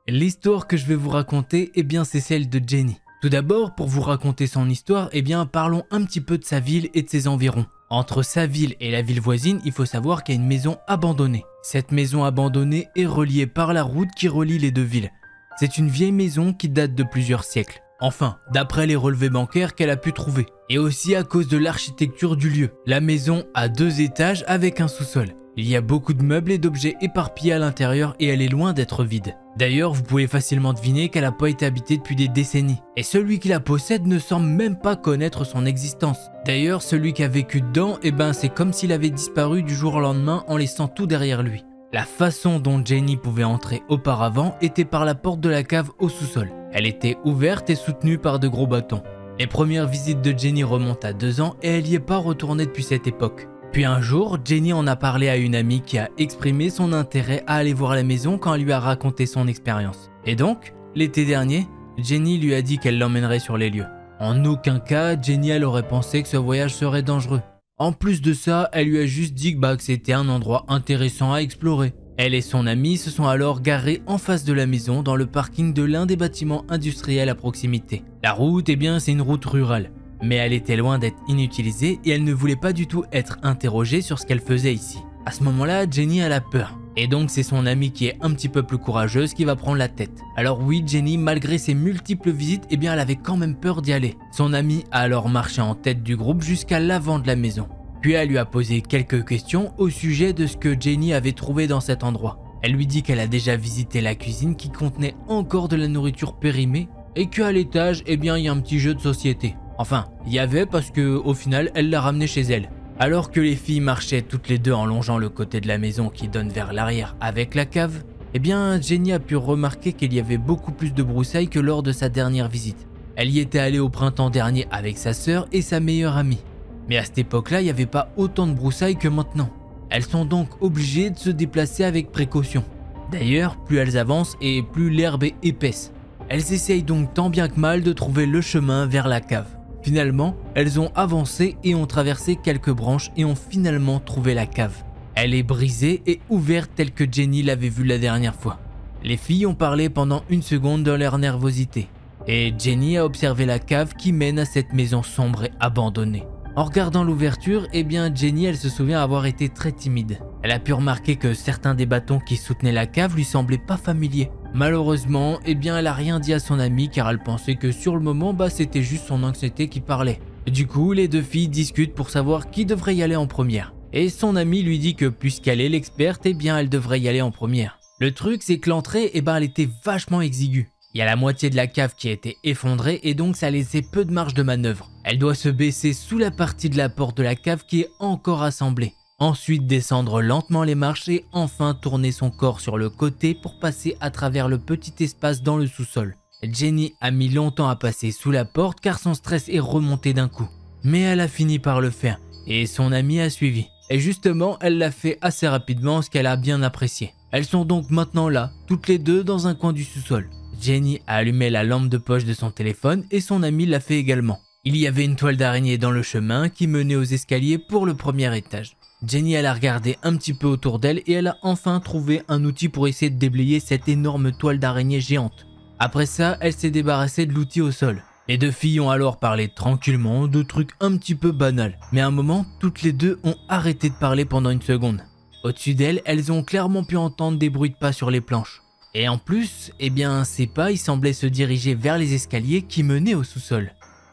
L'histoire que je vais vous raconter, eh bien c'est celle de Jenny. Tout d'abord, pour vous raconter son histoire, eh bien parlons un petit peu de sa ville et de ses environs. Entre sa ville et la ville voisine, il faut savoir qu'il y a une maison abandonnée. Cette maison abandonnée est reliée par la route qui relie les deux villes. C'est une vieille maison qui date de plusieurs siècles. Enfin, d'après les relevés bancaires qu'elle a pu trouver. Et aussi à cause de l'architecture du lieu. La maison a 2 étages avec un sous-sol. Il y a beaucoup de meubles et d'objets éparpillés à l'intérieur et elle est loin d'être vide. D'ailleurs, vous pouvez facilement deviner qu'elle n'a pas été habitée depuis des décennies. Et celui qui la possède ne semble même pas connaître son existence. D'ailleurs, celui qui a vécu dedans, eh ben c'est comme s'il avait disparu du jour au lendemain en laissant tout derrière lui. La façon dont Jenny pouvait entrer auparavant était par la porte de la cave au sous-sol. Elle était ouverte et soutenue par de gros bâtons. Les premières visites de Jenny remontent à 2 ans et elle n'y est pas retournée depuis cette époque. Puis un jour, Jenny en a parlé à une amie qui a exprimé son intérêt à aller voir la maison quand elle lui a raconté son expérience. Et donc, l'été dernier, Jenny lui a dit qu'elle l'emmènerait sur les lieux. En aucun cas, Jenny elle aurait pensé que ce voyage serait dangereux. En plus de ça, elle lui a juste dit que c'était un endroit intéressant à explorer. Elle et son amie se sont alors garés en face de la maison dans le parking de l'un des bâtiments industriels à proximité. La route, eh bien, c'est une route rurale. Mais elle était loin d'être inutilisée et elle ne voulait pas du tout être interrogée sur ce qu'elle faisait ici. À ce moment-là, Jenny a la peur. Et donc c'est son amie qui est un petit peu plus courageuse qui va prendre la tête. Alors oui, Jenny, malgré ses multiples visites, eh bien elle avait quand même peur d'y aller. Son amie a alors marché en tête du groupe jusqu'à l'avant de la maison. Puis elle lui a posé quelques questions au sujet de ce que Jenny avait trouvé dans cet endroit. Elle lui dit qu'elle a déjà visité la cuisine qui contenait encore de la nourriture périmée et qu'à l'étage, eh bien il y a un petit jeu de société. Enfin, il y avait parce que au final, elle l'a ramené chez elle. Alors que les filles marchaient toutes les deux en longeant le côté de la maison qui donne vers l'arrière avec la cave, eh bien Jenny a pu remarquer qu'il y avait beaucoup plus de broussailles que lors de sa dernière visite. Elle y était allée au printemps dernier avec sa sœur et sa meilleure amie. Mais à cette époque-là, il n'y avait pas autant de broussailles que maintenant. Elles sont donc obligées de se déplacer avec précaution. D'ailleurs, plus elles avancent et plus l'herbe est épaisse. Elles essayent donc tant bien que mal de trouver le chemin vers la cave. Finalement, elles ont avancé et ont traversé quelques branches et ont finalement trouvé la cave. Elle est brisée et ouverte telle que Jenny l'avait vue la dernière fois. Les filles ont parlé pendant 1 seconde dans leur nervosité. Et Jenny a observé la cave qui mène à cette maison sombre et abandonnée. En regardant l'ouverture, eh bien Jenny elle se souvient avoir été très timide. Elle a pu remarquer que certains des bâtons qui soutenaient la cave lui semblaient pas familiers. Malheureusement, eh bien elle a rien dit à son amie car elle pensait que sur le moment c'était juste son anxiété qui parlait. Du coup, les 2 filles discutent pour savoir qui devrait y aller en première. Et son amie lui dit que puisqu'elle est l'experte, eh bien elle devrait y aller en première. Le truc c'est que l'entrée, elle était vachement exiguë. Il y a la moitié de la cave qui a été effondrée et donc ça laissait peu de marge de manœuvre. Elle doit se baisser sous la partie de la porte de la cave qui est encore assemblée. Ensuite descendre lentement les marches et enfin tourner son corps sur le côté pour passer à travers le petit espace dans le sous-sol. Jenny a mis longtemps à passer sous la porte car son stress est remonté d'un coup. Mais elle a fini par le faire et son amie a suivi. Et justement, elle l'a fait assez rapidement, ce qu'elle a bien apprécié. Elles sont donc maintenant là, toutes les deux dans un coin du sous-sol. Jenny a allumé la lampe de poche de son téléphone et son amie l'a fait également. Il y avait une toile d'araignée dans le chemin qui menait aux escaliers pour le premier étage. Jenny elle a regardé un petit peu autour d'elle et elle a enfin trouvé un outil pour essayer de déblayer cette énorme toile d'araignée géante. Après ça, elle s'est débarrassée de l'outil au sol. Les 2 filles ont alors parlé tranquillement de trucs un petit peu banals. Mais à un moment, toutes les 2 ont arrêté de parler pendant 1 seconde. Au-dessus d'elles, elles ont clairement pu entendre des bruits de pas sur les planches. Et en plus, eh bien ces pas ils semblaient se diriger vers les escaliers qui menaient au sous-sol.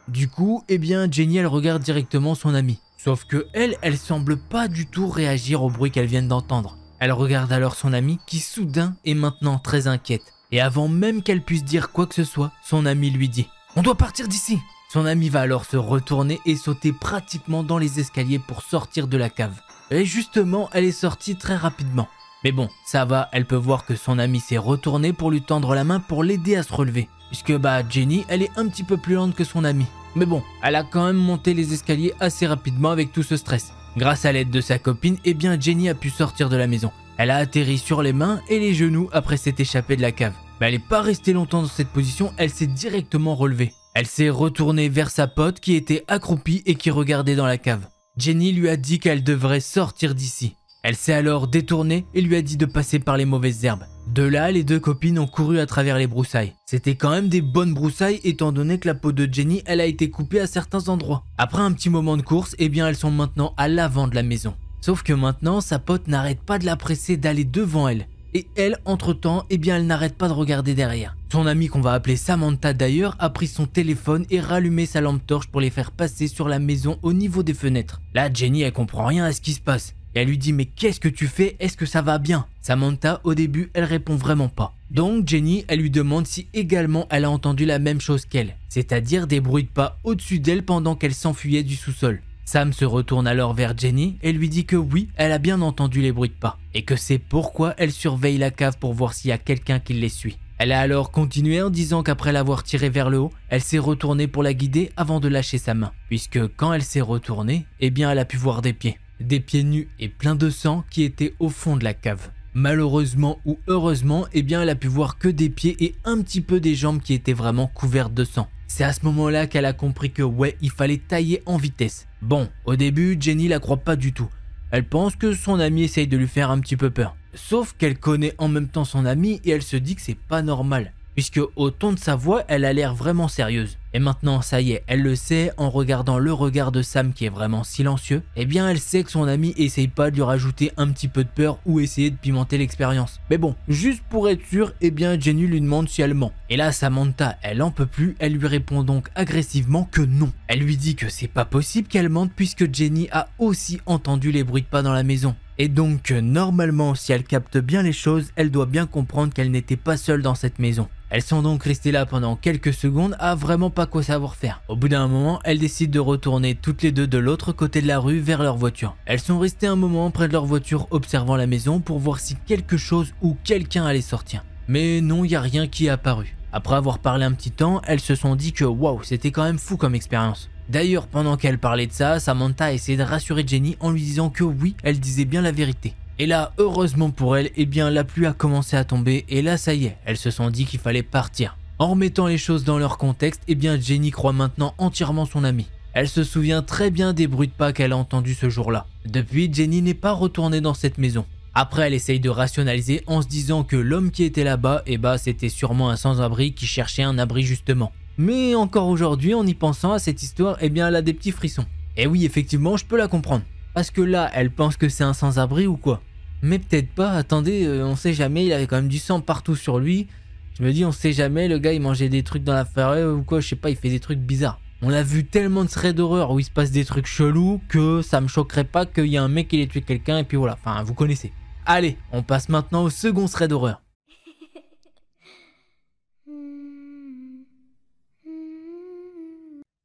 Du coup, eh bien Jenny elle regarde directement son amie. Sauf que elle semble pas du tout réagir au bruit qu'elle vient d'entendre. Elle regarde alors son amie qui soudain est maintenant très inquiète. Et avant même qu'elle puisse dire quoi que ce soit, son amie lui dit « On doit partir d'ici !» Son amie va alors se retourner et sauter pratiquement dans les escaliers pour sortir de la cave. Et justement, elle est sortie très rapidement. Mais bon, ça va, elle peut voir que son amie s'est retournée pour lui tendre la main pour l'aider à se relever. Puisque Jenny, elle est un petit peu plus lente que son amie. Mais bon, elle a quand même monté les escaliers assez rapidement avec tout ce stress. Grâce à l'aide de sa copine, eh bien Jenny a pu sortir de la maison. Elle a atterri sur les mains et les genoux après s'être échappée de la cave. Mais elle n'est pas restée longtemps dans cette position, elle s'est directement relevée. Elle s'est retournée vers sa pote qui était accroupie et qui regardait dans la cave. Jenny lui a dit qu'elle devrait sortir d'ici. Elle s'est alors détournée et lui a dit de passer par les mauvaises herbes. De là, les deux copines ont couru à travers les broussailles. C'était quand même des bonnes broussailles étant donné que la peau de Jenny, elle a été coupée à certains endroits. Après un petit moment de course, eh bien elles sont maintenant à l'avant de la maison. Sauf que maintenant, sa pote n'arrête pas de la presser d'aller devant elle. Et elle, entre-temps, eh bien elle n'arrête pas de regarder derrière. Son amie qu'on va appeler Samantha d'ailleurs a pris son téléphone et rallumé sa lampe torche pour les faire passer sur la maison au niveau des fenêtres. Là, Jenny, elle comprend rien à ce qui se passe. Et elle lui dit « Mais qu'est-ce que tu fais? Est-ce que ça va bien ?» Samantha, au début, elle répond vraiment pas. Donc Jenny, elle lui demande si également elle a entendu la même chose qu'elle, c'est-à-dire des bruits de pas au-dessus d'elle pendant qu'elle s'enfuyait du sous-sol. Sam se retourne alors vers Jenny et lui dit que oui, elle a bien entendu les bruits de pas et que c'est pourquoi elle surveille la cave pour voir s'il y a quelqu'un qui les suit. Elle a alors continué en disant qu'après l'avoir tirée vers le haut, elle s'est retournée pour la guider avant de lâcher sa main, puisque quand elle s'est retournée, eh bien elle a pu voir des pieds nus et pleins de sang qui étaient au fond de la cave. Malheureusement ou heureusement, eh bien elle a pu voir que des pieds et un petit peu des jambes qui étaient vraiment couvertes de sang. C'est à ce moment-là qu'elle a compris que ouais, il fallait tailler en vitesse. Bon, au début, Jenny la croit pas du tout. Elle pense que son amie essaye de lui faire un petit peu peur. Sauf qu'elle connaît en même temps son amie et elle se dit que c'est pas normal. Puisque au ton de sa voix, elle a l'air vraiment sérieuse. Et maintenant, ça y est, elle le sait, en regardant le regard de Sam qui est vraiment silencieux, eh bien elle sait que son ami essaye pas de lui rajouter un petit peu de peur ou essayer de pimenter l'expérience. Mais bon, juste pour être sûr, eh bien Jenny lui demande si elle ment. Et là, Samantha, elle en peut plus, elle lui répond donc agressivement que non. Elle lui dit que c'est pas possible qu'elle mente puisque Jenny a aussi entendu les bruits de pas dans la maison. Et donc, normalement, si elle capte bien les choses, elle doit bien comprendre qu'elle n'était pas seule dans cette maison. Elles sont donc restées là pendant quelques secondes à vraiment pas quoi savoir faire. Au bout d'un moment, elles décident de retourner toutes les deux de l'autre côté de la rue vers leur voiture. Elles sont restées un moment près de leur voiture observant la maison pour voir si quelque chose ou quelqu'un allait sortir. Mais non, il n'y a rien qui est apparu. Après avoir parlé un petit temps, elles se sont dit que waouh, c'était quand même fou comme expérience. D'ailleurs, pendant qu'elle parlait de ça, Samantha a essayé de rassurer Jenny en lui disant que oui, elle disait bien la vérité. Et là, heureusement pour elle, eh bien la pluie a commencé à tomber et là ça y est, elles se sont dit qu'il fallait partir. En remettant les choses dans leur contexte, eh bien Jenny croit maintenant entièrement son amie. Elle se souvient très bien des bruits de pas qu'elle a entendus ce jour-là. Depuis, Jenny n'est pas retournée dans cette maison. Après, elle essaye de rationaliser en se disant que l'homme qui était là-bas, eh ben c'était sûrement un sans-abri qui cherchait un abri justement. Mais encore aujourd'hui, en y pensant à cette histoire, eh bien elle a des petits frissons. Et oui, effectivement, je peux la comprendre. Parce que là, elle pense que c'est un sans-abri ou quoi? Mais peut-être pas, attendez, on sait jamais, il avait quand même du sang partout sur lui. Je me dis, on sait jamais, le gars il mangeait des trucs dans la forêt ou quoi, je sais pas, il fait des trucs bizarres. On a vu tellement de threads d'horreur où il se passe des trucs chelous que ça me choquerait pas qu'il y ait un mec qui ait tué quelqu'un et puis voilà, enfin vous connaissez. Allez, on passe maintenant au second thread d'horreur.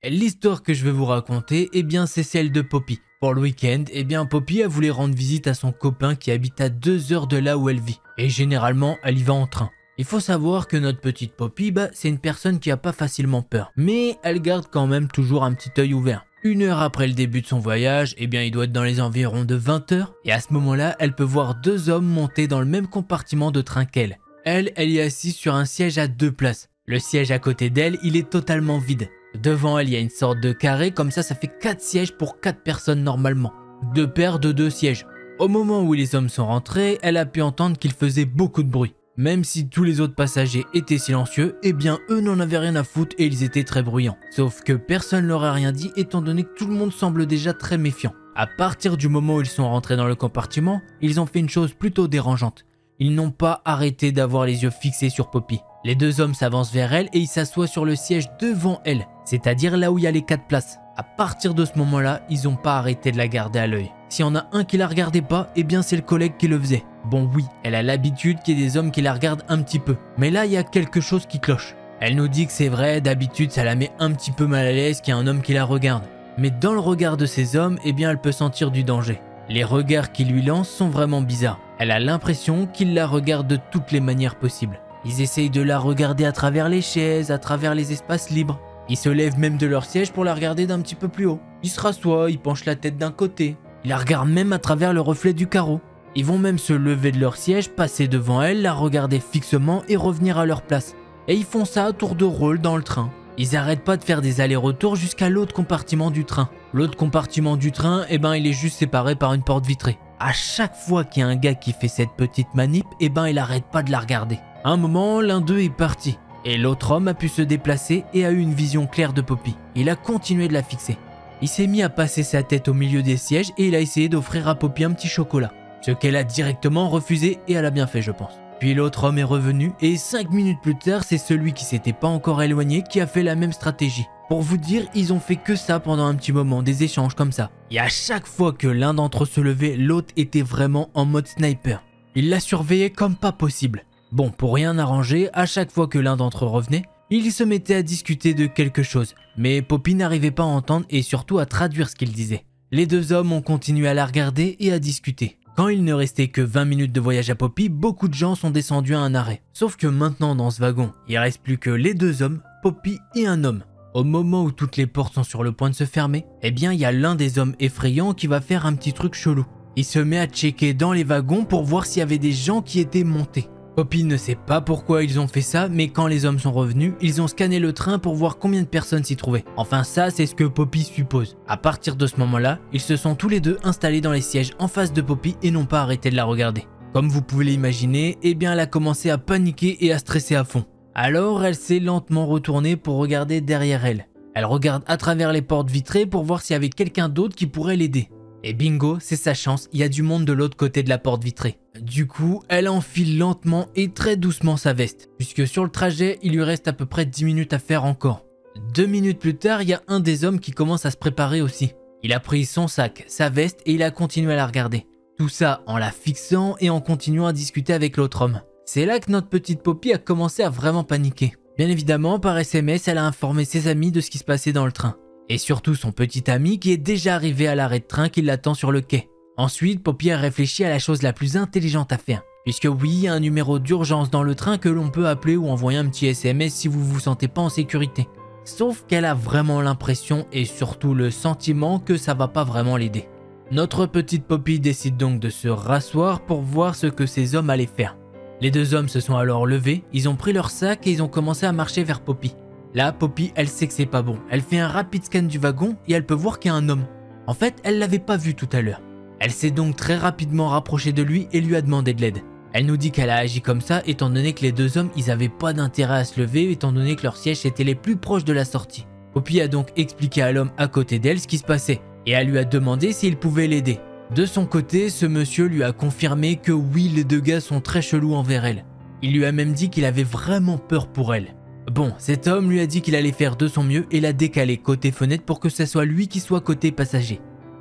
L'histoire que je vais vous raconter, eh bien c'est celle de Poppy. Pour le week-end, eh bien Poppy a voulu rendre visite à son copain qui habite à 2 heures de là où elle vit. Et généralement, elle y va en train. Il faut savoir que notre petite Poppy, c'est une personne qui a pas facilement peur. Mais elle garde quand même toujours un petit œil ouvert. 1 heure après le début de son voyage, eh bien il doit être dans les environs de 20 heures. Et à ce moment-là, elle peut voir 2 hommes monter dans le même compartiment de train qu'elle. Elle est assise sur un siège à 2 places. Le siège à côté d'elle, il est totalement vide. Devant elle, il y a une sorte de carré, comme ça fait 4 sièges pour 4 personnes normalement. 2 paires de 2 sièges. Au moment où les hommes sont rentrés, elle a pu entendre qu'ils faisaient beaucoup de bruit. Même si tous les autres passagers étaient silencieux, eh bien eux n'en avaient rien à foutre et ils étaient très bruyants. Sauf que personne leur a rien dit étant donné que tout le monde semble déjà très méfiant. À partir du moment où ils sont rentrés dans le compartiment, ils ont fait une chose plutôt dérangeante. Ils n'ont pas arrêté d'avoir les yeux fixés sur Poppy. Les 2 hommes s'avancent vers elle et ils s'assoient sur le siège devant elle, c'est-à-dire là où il y a les 4 places. À partir de ce moment-là, ils n'ont pas arrêté de la garder à l'œil. S'il y en a un qui la regardait pas, eh bien c'est le collègue qui le faisait. Bon oui, elle a l'habitude qu'il y ait des hommes qui la regardent un petit peu. Mais là, il y a quelque chose qui cloche. Elle nous dit que c'est vrai, d'habitude ça la met un petit peu mal à l'aise qu'il y a un homme qui la regarde. Mais dans le regard de ces hommes, eh bien elle peut sentir du danger. Les regards qu'ils lui lancent sont vraiment bizarres. Elle a l'impression qu'ils la regardent de toutes les manières possibles. Ils essayent de la regarder à travers les chaises, à travers les espaces libres. Ils se lèvent même de leur siège pour la regarder d'un petit peu plus haut. Ils se rassoient, ils penchent la tête d'un côté. Ils la regardent même à travers le reflet du carreau. Ils vont même se lever de leur siège, passer devant elle, la regarder fixement et revenir à leur place. Et ils font ça à tour de rôle dans le train. Ils arrêtent pas de faire des allers-retours jusqu'à l'autre compartiment du train. L'autre compartiment du train, eh ben il est juste séparé par une porte vitrée. À chaque fois qu'il y a un gars qui fait cette petite manip, eh ben il arrête pas de la regarder. À un moment, l'un d'eux est parti et l'autre homme a pu se déplacer et a eu une vision claire de Poppy. Il a continué de la fixer. Il s'est mis à passer sa tête au milieu des sièges et il a essayé d'offrir à Poppy un petit chocolat. Ce qu'elle a directement refusé et elle a bien fait, je pense. Puis l'autre homme est revenu et 5 minutes plus tard, c'est celui qui s'était pas encore éloigné qui a fait la même stratégie. Pour vous dire, ils ont fait que ça pendant un petit moment, des échanges comme ça. Et à chaque fois que l'un d'entre eux se levait, l'autre était vraiment en mode sniper. Il la surveillait comme pas possible. Bon, pour rien arranger, à chaque fois que l'un d'entre eux revenait, il se mettait à discuter de quelque chose. Mais Poppy n'arrivait pas à entendre et surtout à traduire ce qu'il disait. Les deux hommes ont continué à la regarder et à discuter. Quand il ne restait que 20 minutes de voyage à Poppy, beaucoup de gens sont descendus à un arrêt. Sauf que maintenant dans ce wagon, il reste plus que les deux hommes, Poppy et un homme. Au moment où toutes les portes sont sur le point de se fermer, eh bien il y a l'un des hommes effrayants qui va faire un petit truc chelou. Il se met à checker dans les wagons pour voir s'il y avait des gens qui étaient montés. Poppy ne sait pas pourquoi ils ont fait ça, mais quand les hommes sont revenus, ils ont scanné le train pour voir combien de personnes s'y trouvaient. Enfin ça, c'est ce que Poppy suppose. À partir de ce moment-là, ils se sont tous les deux installés dans les sièges en face de Poppy et n'ont pas arrêté de la regarder. Comme vous pouvez l'imaginer, eh bien elle a commencé à paniquer et à stresser à fond. Alors elle s'est lentement retournée pour regarder derrière elle. Elle regarde à travers les portes vitrées pour voir s'il y avait quelqu'un d'autre qui pourrait l'aider. Et bingo, c'est sa chance, il y a du monde de l'autre côté de la porte vitrée. Du coup, elle enfile lentement et très doucement sa veste, puisque sur le trajet, il lui reste à peu près 10 minutes à faire encore. 2 minutes plus tard, il y a un des hommes qui commence à se préparer aussi. Il a pris son sac, sa veste et il a continué à la regarder. Tout ça en la fixant et en continuant à discuter avec l'autre homme. C'est là que notre petite Poppy a commencé à vraiment paniquer. Bien évidemment, par SMS, elle a informé ses amis de ce qui se passait dans le train. Et surtout son petit ami qui est déjà arrivé à l'arrêt de train qui l'attend sur le quai. Ensuite, Poppy a réfléchi à la chose la plus intelligente à faire. Puisque oui, il y a un numéro d'urgence dans le train que l'on peut appeler ou envoyer un petit SMS si vous vous sentez pas en sécurité. Sauf qu'elle a vraiment l'impression et surtout le sentiment que ça va pas vraiment l'aider. Notre petite Poppy décide donc de se rasseoir pour voir ce que ces hommes allaient faire. Les deux hommes se sont alors levés, ils ont pris leur sac et ils ont commencé à marcher vers Poppy. Là, Poppy, elle sait que c'est pas bon. Elle fait un rapide scan du wagon et elle peut voir qu'il y a un homme. En fait, elle l'avait pas vu tout à l'heure. Elle s'est donc très rapidement rapprochée de lui et lui a demandé de l'aide. Elle nous dit qu'elle a agi comme ça étant donné que les deux hommes, ils avaient pas d'intérêt à se lever étant donné que leurs sièges étaient les plus proches de la sortie. Poppy a donc expliqué à l'homme à côté d'elle ce qui se passait et elle lui a demandé s'il pouvait l'aider. De son côté, ce monsieur lui a confirmé que oui, les deux gars sont très chelous envers elle. Il lui a même dit qu'il avait vraiment peur pour elle. Bon, cet homme lui a dit qu'il allait faire de son mieux et l'a décalé côté fenêtre pour que ce soit lui qui soit côté passager.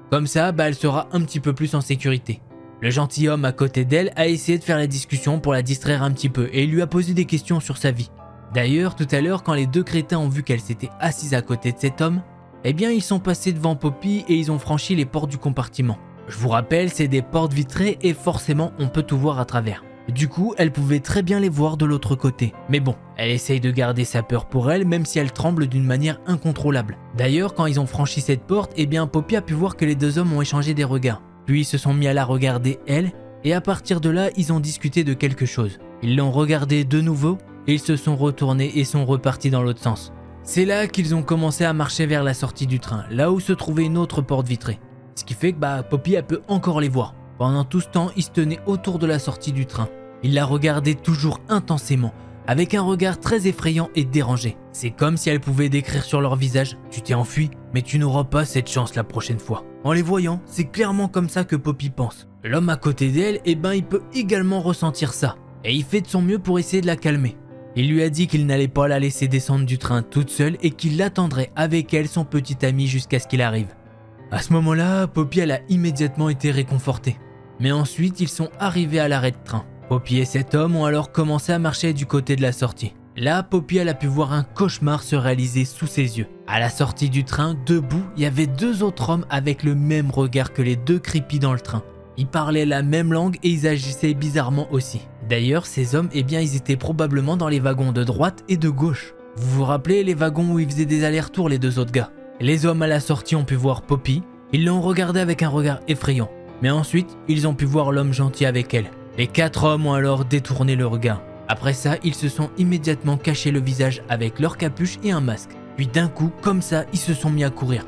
Comme ça, elle sera un petit peu plus en sécurité. Le gentilhomme à côté d'elle a essayé de faire la discussion pour la distraire un petit peu et il lui a posé des questions sur sa vie. D'ailleurs, tout à l'heure, quand les deux crétins ont vu qu'elle s'était assise à côté de cet homme, eh bien ils sont passés devant Poppy et ils ont franchi les portes du compartiment. Je vous rappelle, c'est des portes vitrées et forcément on peut tout voir à travers. Du coup, elle pouvait très bien les voir de l'autre côté. Mais bon, elle essaye de garder sa peur pour elle, même si elle tremble d'une manière incontrôlable. D'ailleurs, quand ils ont franchi cette porte, eh bien Poppy a pu voir que les deux hommes ont échangé des regards. Puis ils se sont mis à la regarder elle, et à partir de là, ils ont discuté de quelque chose. Ils l'ont regardée de nouveau, et ils se sont retournés et sont repartis dans l'autre sens. C'est là qu'ils ont commencé à marcher vers la sortie du train, là où se trouvait une autre porte vitrée. Ce qui fait que Poppy elle peut encore les voir. Pendant tout ce temps, ils se tenaient autour de la sortie du train. Il la regardait toujours intensément, avec un regard très effrayant et dérangé. C'est comme si elle pouvait décrire sur leur visage « Tu t'es enfui, mais tu n'auras pas cette chance la prochaine fois ». En les voyant, c'est clairement comme ça que Poppy pense. L'homme à côté d'elle, il peut également ressentir ça, et il fait de son mieux pour essayer de la calmer. Il lui a dit qu'il n'allait pas la laisser descendre du train toute seule et qu'il l'attendrait avec elle, son petit ami, jusqu'à ce qu'il arrive. À ce moment-là, Poppy elle a immédiatement été réconfortée. Mais ensuite, ils sont arrivés à l'arrêt de train. Poppy et cet homme ont alors commencé à marcher du côté de la sortie. Là, Poppy elle a pu voir un cauchemar se réaliser sous ses yeux. À la sortie du train, debout, il y avait deux autres hommes avec le même regard que les deux creepy dans le train. Ils parlaient la même langue et ils agissaient bizarrement aussi. D'ailleurs, ces hommes, ils étaient probablement dans les wagons de droite et de gauche. Vous vous rappelez les wagons où ils faisaient des allers-retours les deux autres gars? Les hommes à la sortie ont pu voir Poppy, ils l'ont regardée avec un regard effrayant. Mais ensuite, ils ont pu voir l'homme gentil avec elle. Les 4 hommes ont alors détourné le regard. Après ça, ils se sont immédiatement cachés le visage avec leur capuche et un masque. Puis d'un coup, comme ça, ils se sont mis à courir.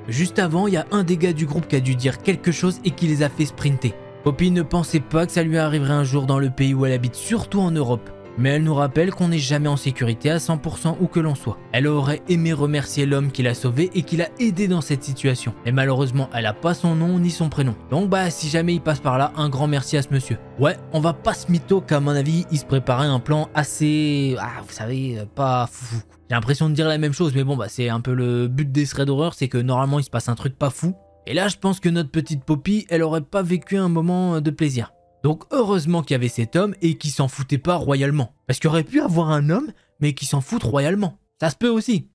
Juste avant, il y a un des gars du groupe qui a dû dire quelque chose et qui les a fait sprinter. Poppy ne pensait pas que ça lui arriverait un jour dans le pays où elle habite, surtout en Europe. Mais elle nous rappelle qu'on n'est jamais en sécurité à 100% où que l'on soit. Elle aurait aimé remercier l'homme qui l'a sauvée et qui l'a aidée dans cette situation. Mais malheureusement, elle n'a pas son nom ni son prénom. Donc si jamais il passe par là, un grand merci à ce monsieur. Ouais, on va pas se mytho qu'à mon avis, il se préparait un plan assez... vous savez, pas fou. J'ai l'impression de dire la même chose, mais bon, c'est un peu le but des threads d'horreur, c'est que normalement il se passe un truc pas fou. Et là, je pense que notre petite Poppy, elle aurait pas vécu un moment de plaisir. Donc heureusement qu'il y avait cet homme et qu'il s'en foutait pas royalement. Parce qu'il aurait pu avoir un homme, mais qui s'en fout royalement. Ça se peut aussi.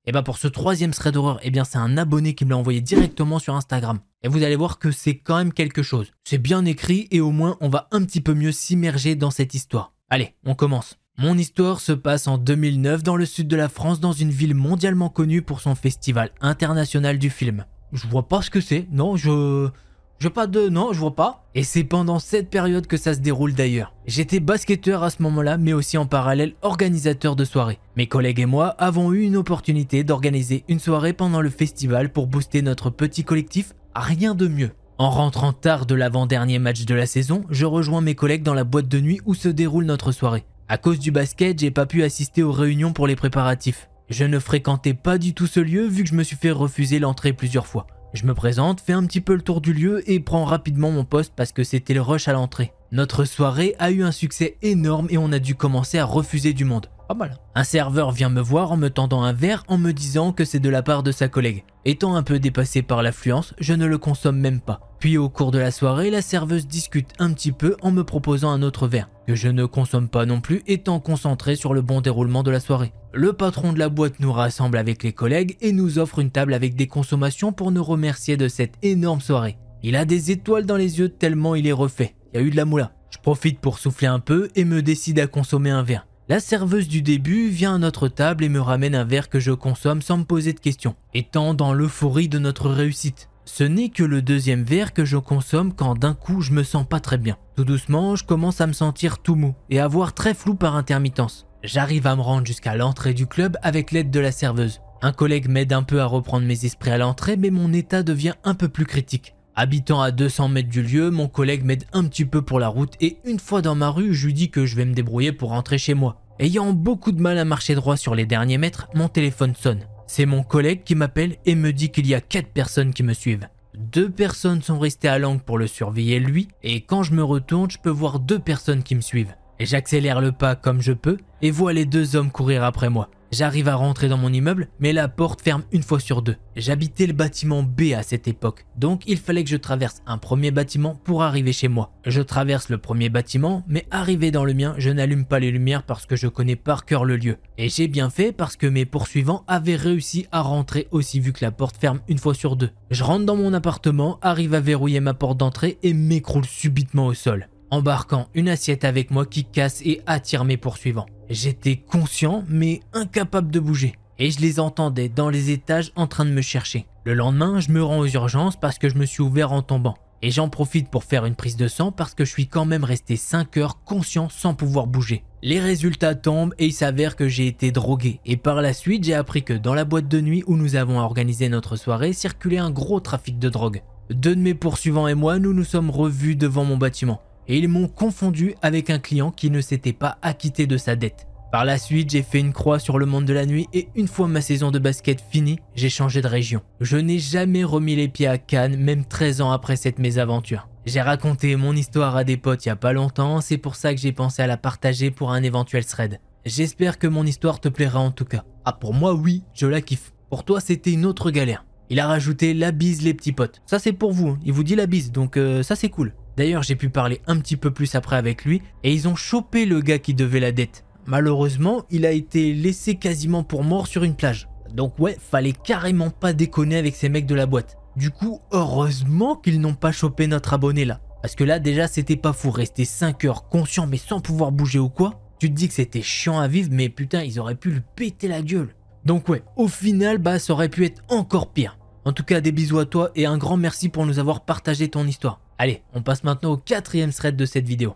Et pour ce troisième thread d'horreur, c'est un abonné qui me l'a envoyé directement sur Instagram. Et vous allez voir que c'est quand même quelque chose. C'est bien écrit et au moins on va un petit peu mieux s'immerger dans cette histoire. Allez, on commence. Mon histoire se passe en 2009 dans le sud de la France, dans une ville mondialement connue pour son festival international du film. Je vois pas ce que c'est, non, je vois pas. Et c'est pendant cette période que ça se déroule d'ailleurs. J'étais basketteur à ce moment-là, mais aussi en parallèle organisateur de soirées. Mes collègues et moi avons eu une opportunité d'organiser une soirée pendant le festival pour booster notre petit collectif, rien de mieux. En rentrant tard de l'avant-dernier match de la saison, je rejoins mes collègues dans la boîte de nuit où se déroule notre soirée. À cause du basket, j'ai pas pu assister aux réunions pour les préparatifs. Je ne fréquentais pas du tout ce lieu vu que je me suis fait refuser l'entrée plusieurs fois. Je me présente, fais un petit peu le tour du lieu et prends rapidement mon poste parce que c'était le rush à l'entrée. Notre soirée a eu un succès énorme et on a dû commencer à refuser du monde. Pas mal. Un serveur vient me voir en me tendant un verre en me disant que c'est de la part de sa collègue. Étant un peu dépassé par l'affluence, je ne le consomme même pas. Puis au cours de la soirée, la serveuse discute un petit peu en me proposant un autre verre, que je ne consomme pas non plus étant concentré sur le bon déroulement de la soirée. Le patron de la boîte nous rassemble avec les collègues et nous offre une table avec des consommations pour nous remercier de cette énorme soirée. Il a des étoiles dans les yeux tellement il est refait. Il y a eu de la moula. Je profite pour souffler un peu et me décide à consommer un verre. La serveuse du début vient à notre table et me ramène un verre que je consomme sans me poser de questions, étant dans l'euphorie de notre réussite. Ce n'est que le deuxième verre que je consomme quand d'un coup je me sens pas très bien. Tout doucement, je commence à me sentir tout mou et à voir très flou par intermittence. J'arrive à me rendre jusqu'à l'entrée du club avec l'aide de la serveuse. Un collègue m'aide un peu à reprendre mes esprits à l'entrée, mais mon état devient un peu plus critique. Habitant à 200 mètres du lieu, mon collègue m'aide un petit peu pour la route et une fois dans ma rue, je lui dis que je vais me débrouiller pour rentrer chez moi. Ayant beaucoup de mal à marcher droit sur les derniers mètres, mon téléphone sonne. C'est mon collègue qui m'appelle et me dit qu'il y a 4 personnes qui me suivent. 2 personnes sont restées à l'angle pour le surveiller lui et quand je me retourne, je peux voir 2 personnes qui me suivent. Et j'accélère le pas comme je peux et vois les 2 hommes courir après moi. J'arrive à rentrer dans mon immeuble, mais la porte ferme une fois sur 2. J'habitais le bâtiment B à cette époque, donc il fallait que je traverse un premier bâtiment pour arriver chez moi. Je traverse le premier bâtiment, mais arrivé dans le mien, je n'allume pas les lumières parce que je connais par cœur le lieu. Et j'ai bien fait parce que mes poursuivants avaient réussi à rentrer aussi vu que la porte ferme une fois sur 2. Je rentre dans mon appartement, arrive à verrouiller ma porte d'entrée et m'écroule subitement au sol, embarquant une assiette avec moi qui casse et attire mes poursuivants. J'étais conscient mais incapable de bouger et je les entendais dans les étages en train de me chercher. Le lendemain, je me rends aux urgences parce que je me suis ouvert en tombant et j'en profite pour faire une prise de sang parce que je suis quand même resté 5 heures conscient sans pouvoir bouger. Les résultats tombent et il s'avère que j'ai été drogué et par la suite j'ai appris que dans la boîte de nuit où nous avons organisé notre soirée circulait un gros trafic de drogue. 2 de mes poursuivants et moi nous sommes revus devant mon bâtiment. Et ils m'ont confondu avec un client qui ne s'était pas acquitté de sa dette. Par la suite, j'ai fait une croix sur le monde de la nuit et une fois ma saison de basket finie, j'ai changé de région. Je n'ai jamais remis les pieds à Cannes, même 13 ans après cette mésaventure. J'ai raconté mon histoire à des potes il y a pas longtemps, c'est pour ça que j'ai pensé à la partager pour un éventuel thread. J'espère que mon histoire te plaira en tout cas. Ah, pour moi oui, je la kiffe. Pour toi c'était une autre galère. Il a rajouté la bise les petits potes. Ça c'est pour vous, il vous dit la bise, donc ça c'est cool. D'ailleurs, j'ai pu parler un petit peu plus après avec lui et ils ont chopé le gars qui devait la dette. Malheureusement, il a été laissé quasiment pour mort sur une plage. Donc ouais, fallait carrément pas déconner avec ces mecs de la boîte. Du coup, heureusement qu'ils n'ont pas chopé notre abonné là. Parce que là déjà c'était pas fou, rester 5 heures conscient mais sans pouvoir bouger ou quoi. Tu te dis que c'était chiant à vivre mais putain ils auraient pu lui péter la gueule. Donc ouais, au final ça aurait pu être encore pire. En tout cas des bisous à toi et un grand merci pour nous avoir partagé ton histoire. Allez, on passe maintenant au 4e thread de cette vidéo.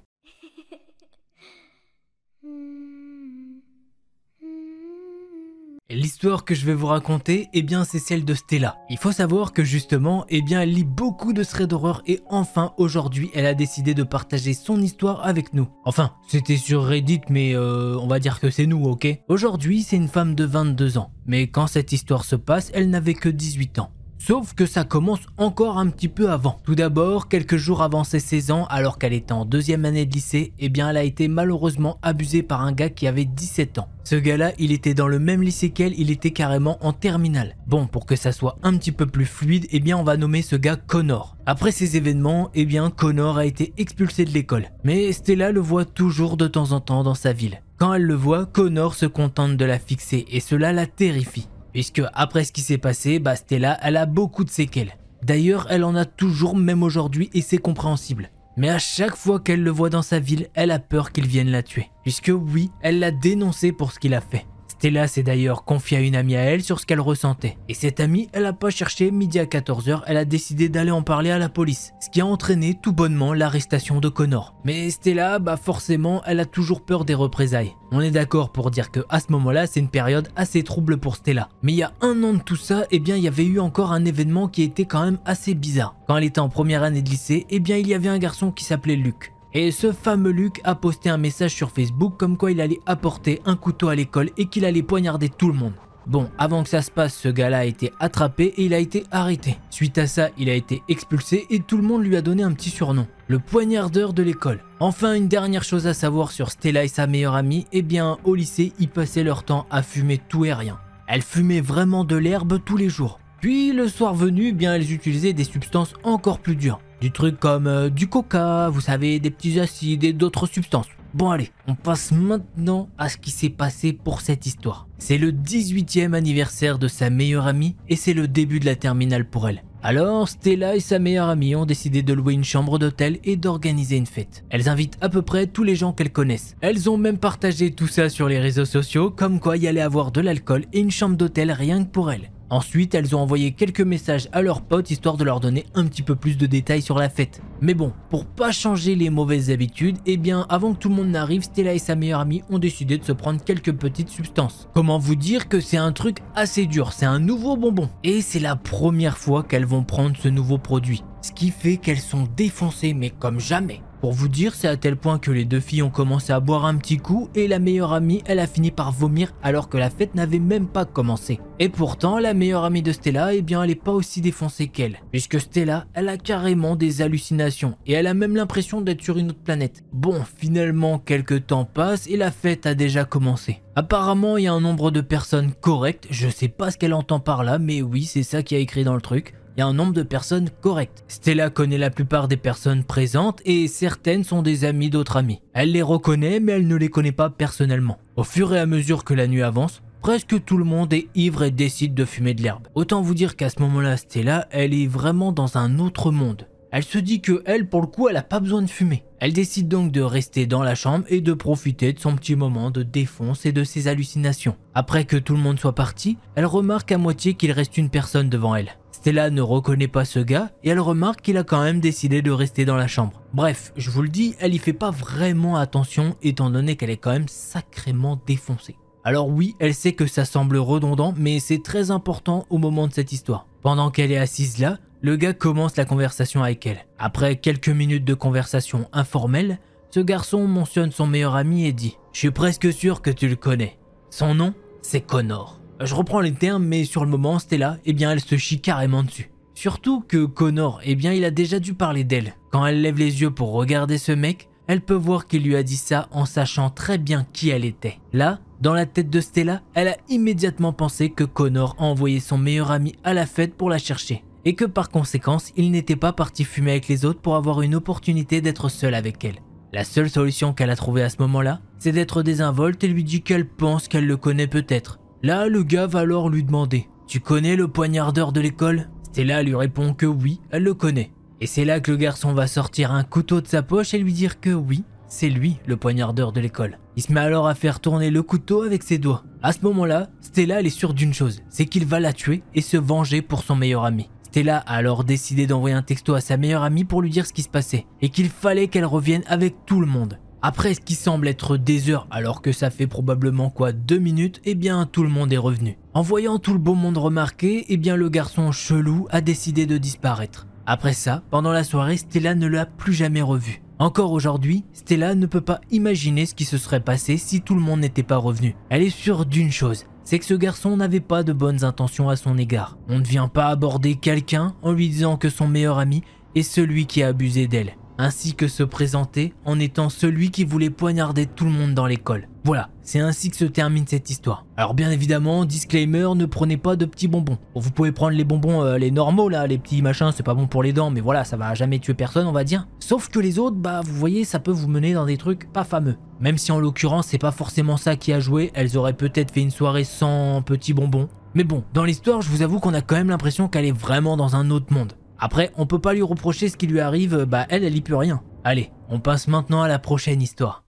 L'histoire que je vais vous raconter, eh bien c'est celle de Stella. Il faut savoir que justement, eh bien elle lit beaucoup de threads d'horreur et enfin aujourd'hui elle a décidé de partager son histoire avec nous. Enfin, c'était sur Reddit mais on va dire que c'est nous, ok? Aujourd'hui c'est une femme de 22 ans, mais quand cette histoire se passe, elle n'avait que 18 ans. Sauf que ça commence encore un petit peu avant. Tout d'abord, quelques jours avant ses 16 ans, alors qu'elle était en deuxième année de lycée, eh bien elle a été malheureusement abusée par un gars qui avait 17 ans. Ce gars-là, il était dans le même lycée qu'elle, il était carrément en terminale. Bon, pour que ça soit un petit peu plus fluide, eh bien on va nommer ce gars Connor. Après ces événements, eh bien Connor a été expulsé de l'école. Mais Stella le voit toujours de temps en temps dans sa ville. Quand elle le voit, Connor se contente de la fixer et cela la terrifie. Puisque après ce qui s'est passé, Stella, elle a beaucoup de séquelles. D'ailleurs, elle en a toujours même aujourd'hui et c'est compréhensible. Mais à chaque fois qu'elle le voit dans sa ville, elle a peur qu'il vienne la tuer. Puisque oui, elle l'a dénoncé pour ce qu'il a fait. Stella s'est d'ailleurs confiée à une amie à elle sur ce qu'elle ressentait. Et cette amie, elle n'a pas cherché, midi à 14h, elle a décidé d'aller en parler à la police. Ce qui a entraîné tout bonnement l'arrestation de Connor. Mais Stella, forcément, elle a toujours peur des représailles. On est d'accord pour dire que à ce moment-là, c'est une période assez trouble pour Stella. Mais il y a un an de tout ça, eh bien il y avait eu encore un événement qui était quand même assez bizarre. Quand elle était en première année de lycée, eh bien il y avait un garçon qui s'appelait Luc. Et ce fameux Luc a posté un message sur Facebook comme quoi il allait apporter un couteau à l'école et qu'il allait poignarder tout le monde. Bon, avant que ça se passe, ce gars-là a été attrapé et il a été arrêté. Suite à ça, il a été expulsé et tout le monde lui a donné un petit surnom, le poignardeur de l'école. Enfin, une dernière chose à savoir sur Stella et sa meilleure amie, eh bien au lycée, ils passaient leur temps à fumer tout et rien. Elles fumaient vraiment de l'herbe tous les jours. Puis le soir venu, eh bien elles utilisaient des substances encore plus dures. Du truc comme du coca, vous savez, des petits acides et d'autres substances. Bon allez, on passe maintenant à ce qui s'est passé pour cette histoire. C'est le 18e anniversaire de sa meilleure amie et c'est le début de la terminale pour elle. Alors Stella et sa meilleure amie ont décidé de louer une chambre d'hôtel et d'organiser une fête. Elles invitent à peu près tous les gens qu'elles connaissent. Elles ont même partagé tout ça sur les réseaux sociaux, comme quoi il y allait avoir de l'alcool et une chambre d'hôtel rien que pour elles. Ensuite, elles ont envoyé quelques messages à leurs potes histoire de leur donner un petit peu plus de détails sur la fête. Mais bon, pour pas changer les mauvaises habitudes, eh bien avant que tout le monde n'arrive, Stella et sa meilleure amie ont décidé de se prendre quelques petites substances. Comment vous dire que c'est un truc assez dur, c'est un nouveau bonbon. Et c'est la première fois qu'elles vont prendre ce nouveau produit. Ce qui fait qu'elles sont défoncées mais comme jamais. Pour vous dire, c'est à tel point que les deux filles ont commencé à boire un petit coup et la meilleure amie, elle a fini par vomir alors que la fête n'avait même pas commencé. Et pourtant, la meilleure amie de Stella, eh bien elle est pas aussi défoncée qu'elle. Puisque Stella, elle a carrément des hallucinations et elle a même l'impression d'être sur une autre planète. Bon, finalement, quelques temps passent et la fête a déjà commencé. Apparemment, il y a un nombre de personnes correctes, je sais pas ce qu'elle entend par là, mais oui, c'est ça qui a écrit dans le truc. Il y a un nombre de personnes correctes. Stella connaît la plupart des personnes présentes et certaines sont des amies d'autres amis. Elle les reconnaît mais elle ne les connaît pas personnellement. Au fur et à mesure que la nuit avance, presque tout le monde est ivre et décide de fumer de l'herbe. Autant vous dire qu'à ce moment-là, Stella, elle est vraiment dans un autre monde. Elle se dit que elle, pour le coup, elle a pas besoin de fumer. Elle décide donc de rester dans la chambre et de profiter de son petit moment de défonce et de ses hallucinations. Après que tout le monde soit parti, elle remarque à moitié qu'il reste une personne devant elle. Stella ne reconnaît pas ce gars et elle remarque qu'il a quand même décidé de rester dans la chambre. Bref, je vous le dis, elle y fait pas vraiment attention étant donné qu'elle est quand même sacrément défoncée. Alors oui, elle sait que ça semble redondant, mais c'est très important au moment de cette histoire. Pendant qu'elle est assise là, le gars commence la conversation avec elle. Après quelques minutes de conversation informelle, ce garçon mentionne son meilleur ami et dit « Je suis presque sûr que tu le connais. Son nom, c'est Connor. » Je reprends les termes, mais sur le moment, Stella, eh bien, elle se chie carrément dessus. Surtout que Connor, eh bien, il a déjà dû parler d'elle. Quand elle lève les yeux pour regarder ce mec, elle peut voir qu'il lui a dit ça en sachant très bien qui elle était. Là, dans la tête de Stella, elle a immédiatement pensé que Connor a envoyé son meilleur ami à la fête pour la chercher. Et que par conséquence, il n'était pas parti fumer avec les autres pour avoir une opportunité d'être seul avec elle. La seule solution qu'elle a trouvée à ce moment-là, c'est d'être désinvolte et lui dit qu'elle pense qu'elle le connaît peut-être. Là, le gars va alors lui demander « Tu connais le poignardeur de l'école ?» Stella lui répond que oui, elle le connaît. Et c'est là que le garçon va sortir un couteau de sa poche et lui dire que oui, c'est lui le poignardeur de l'école. Il se met alors à faire tourner le couteau avec ses doigts. À ce moment-là, Stella elle est sûre d'une chose, c'est qu'il va la tuer et se venger pour son meilleur ami. Stella a alors décidé d'envoyer un texto à sa meilleure amie pour lui dire ce qui se passait et qu'il fallait qu'elle revienne avec tout le monde. Après ce qui semble être des heures alors que ça fait probablement 2 minutes, eh bien tout le monde est revenu. En voyant tout le beau monde remarquer, eh bien le garçon chelou a décidé de disparaître. Après ça, pendant la soirée, Stella ne l'a plus jamais revu. Encore aujourd'hui, Stella ne peut pas imaginer ce qui se serait passé si tout le monde n'était pas revenu. Elle est sûre d'une chose, c'est que ce garçon n'avait pas de bonnes intentions à son égard. On ne vient pas aborder quelqu'un en lui disant que son meilleur ami est celui qui a abusé d'elle, ainsi que se présenter en étant celui qui voulait poignarder tout le monde dans l'école. Voilà, c'est ainsi que se termine cette histoire. Alors bien évidemment, disclaimer, ne prenez pas de petits bonbons. Bon, vous pouvez prendre les bonbons, les normaux là, les petits machins, c'est pas bon pour les dents, mais voilà, ça va jamais tuer personne on va dire. Sauf que les autres, vous voyez, ça peut vous mener dans des trucs pas fameux. Même si en l'occurrence, c'est pas forcément ça qui a joué, elles auraient peut-être fait une soirée sans petits bonbons. Mais bon, dans l'histoire, je vous avoue qu'on a quand même l'impression qu'elle est vraiment dans un autre monde. Après, on peut pas lui reprocher ce qui lui arrive, elle y peut rien. Allez, on passe maintenant à la prochaine histoire.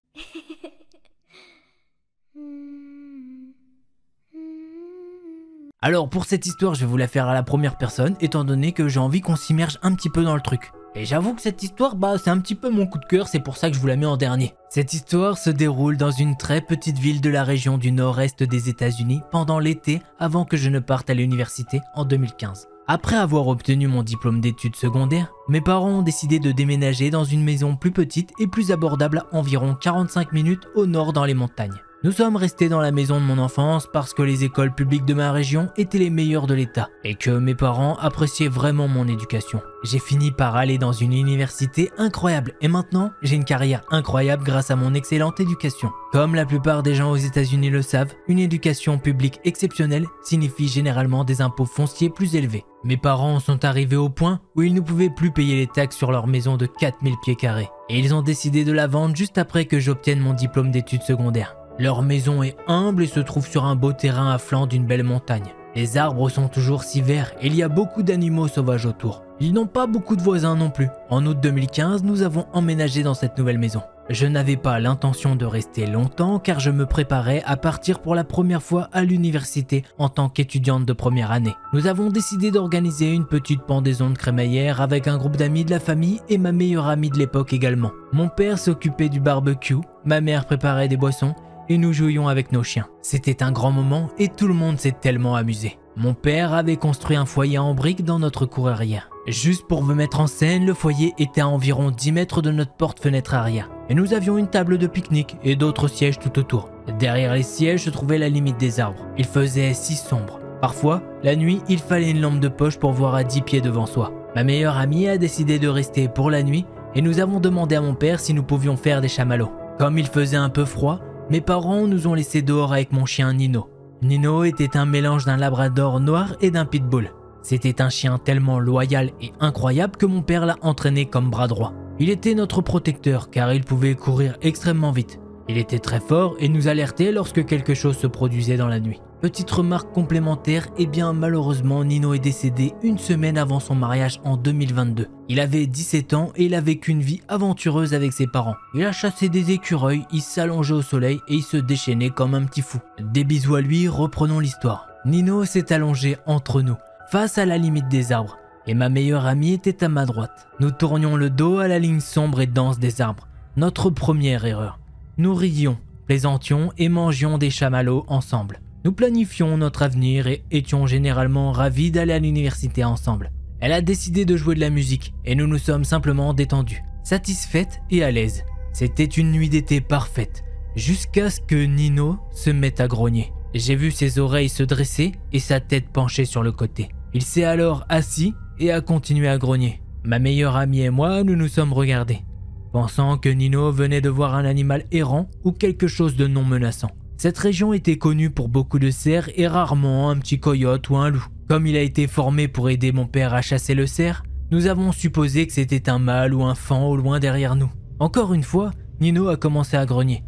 Alors pour cette histoire, je vais vous la faire à la première personne, étant donné que j'ai envie qu'on s'immerge un petit peu dans le truc. Et j'avoue que cette histoire, c'est un petit peu mon coup de cœur, c'est pour ça que je vous la mets en dernier. Cette histoire se déroule dans une très petite ville de la région du nord-est des États-Unis pendant l'été avant que je ne parte à l'université en 2015. Après avoir obtenu mon diplôme d'études secondaires, mes parents ont décidé de déménager dans une maison plus petite et plus abordable à environ 45 minutes au nord dans les montagnes. Nous sommes restés dans la maison de mon enfance parce que les écoles publiques de ma région étaient les meilleures de l'État et que mes parents appréciaient vraiment mon éducation. J'ai fini par aller dans une université incroyable et maintenant j'ai une carrière incroyable grâce à mon excellente éducation. Comme la plupart des gens aux États-Unis le savent, une éducation publique exceptionnelle signifie généralement des impôts fonciers plus élevés. Mes parents sont arrivés au point où ils ne pouvaient plus payer les taxes sur leur maison de 4000 pieds carrés et ils ont décidé de la vendre juste après que j'obtienne mon diplôme d'études secondaires. Leur maison est humble et se trouve sur un beau terrain à flanc d'une belle montagne. Les arbres sont toujours si verts et il y a beaucoup d'animaux sauvages autour. Ils n'ont pas beaucoup de voisins non plus. En août 2015, nous avons emménagé dans cette nouvelle maison. Je n'avais pas l'intention de rester longtemps car je me préparais à partir pour la première fois à l'université en tant qu'étudiante de première année. Nous avons décidé d'organiser une petite pendaison de crémaillère avec un groupe d'amis de la famille et ma meilleure amie de l'époque également. Mon père s'occupait du barbecue, ma mère préparait des boissons et nous jouions avec nos chiens. C'était un grand moment et tout le monde s'est tellement amusé. Mon père avait construit un foyer en briques dans notre cour arrière. Juste pour vous mettre en scène, le foyer était à environ 10 mètres de notre porte-fenêtre arrière. Et nous avions une table de pique-nique et d'autres sièges tout autour. Derrière les sièges se trouvait la limite des arbres. Il faisait si sombre. Parfois, la nuit, il fallait une lampe de poche pour voir à 10 pieds devant soi. Ma meilleure amie a décidé de rester pour la nuit et nous avons demandé à mon père si nous pouvions faire des chamallows. Comme il faisait un peu froid, mes parents nous ont laissés dehors avec mon chien Nino. Nino était un mélange d'un labrador noir et d'un pitbull. C'était un chien tellement loyal et incroyable que mon père l'a entraîné comme bras droit. Il était notre protecteur car il pouvait courir extrêmement vite. Il était très fort et nous alertait lorsque quelque chose se produisait dans la nuit. Petite remarque complémentaire, malheureusement Nino est décédé une semaine avant son mariage en 2022. Il avait 17 ans et il a vécu une vie aventureuse avec ses parents. Il a chassé des écureuils, il s'allongeait au soleil et il se déchaînait comme un petit fou. Des bisous à lui, reprenons l'histoire. Nino s'est allongé entre nous, face à la limite des arbres, et ma meilleure amie était à ma droite. Nous tournions le dos à la ligne sombre et dense des arbres. Notre première erreur. Nous rions, plaisantions et mangions des chamallows ensemble. Nous planifions notre avenir et étions généralement ravis d'aller à l'université ensemble. Elle a décidé de jouer de la musique et nous nous sommes simplement détendus, satisfaites et à l'aise. C'était une nuit d'été parfaite, jusqu'à ce que Nino se mette à grogner. J'ai vu ses oreilles se dresser et sa tête penchée sur le côté. Il s'est alors assis et a continué à grogner. Ma meilleure amie et moi, nous nous sommes regardés, pensant que Nino venait de voir un animal errant ou quelque chose de non menaçant. Cette région était connue pour beaucoup de cerfs et rarement un petit coyote ou un loup. Comme il a été formé pour aider mon père à chasser le cerf, nous avons supposé que c'était un mâle ou un faon au loin derrière nous. Encore une fois, Nino a commencé à grogner.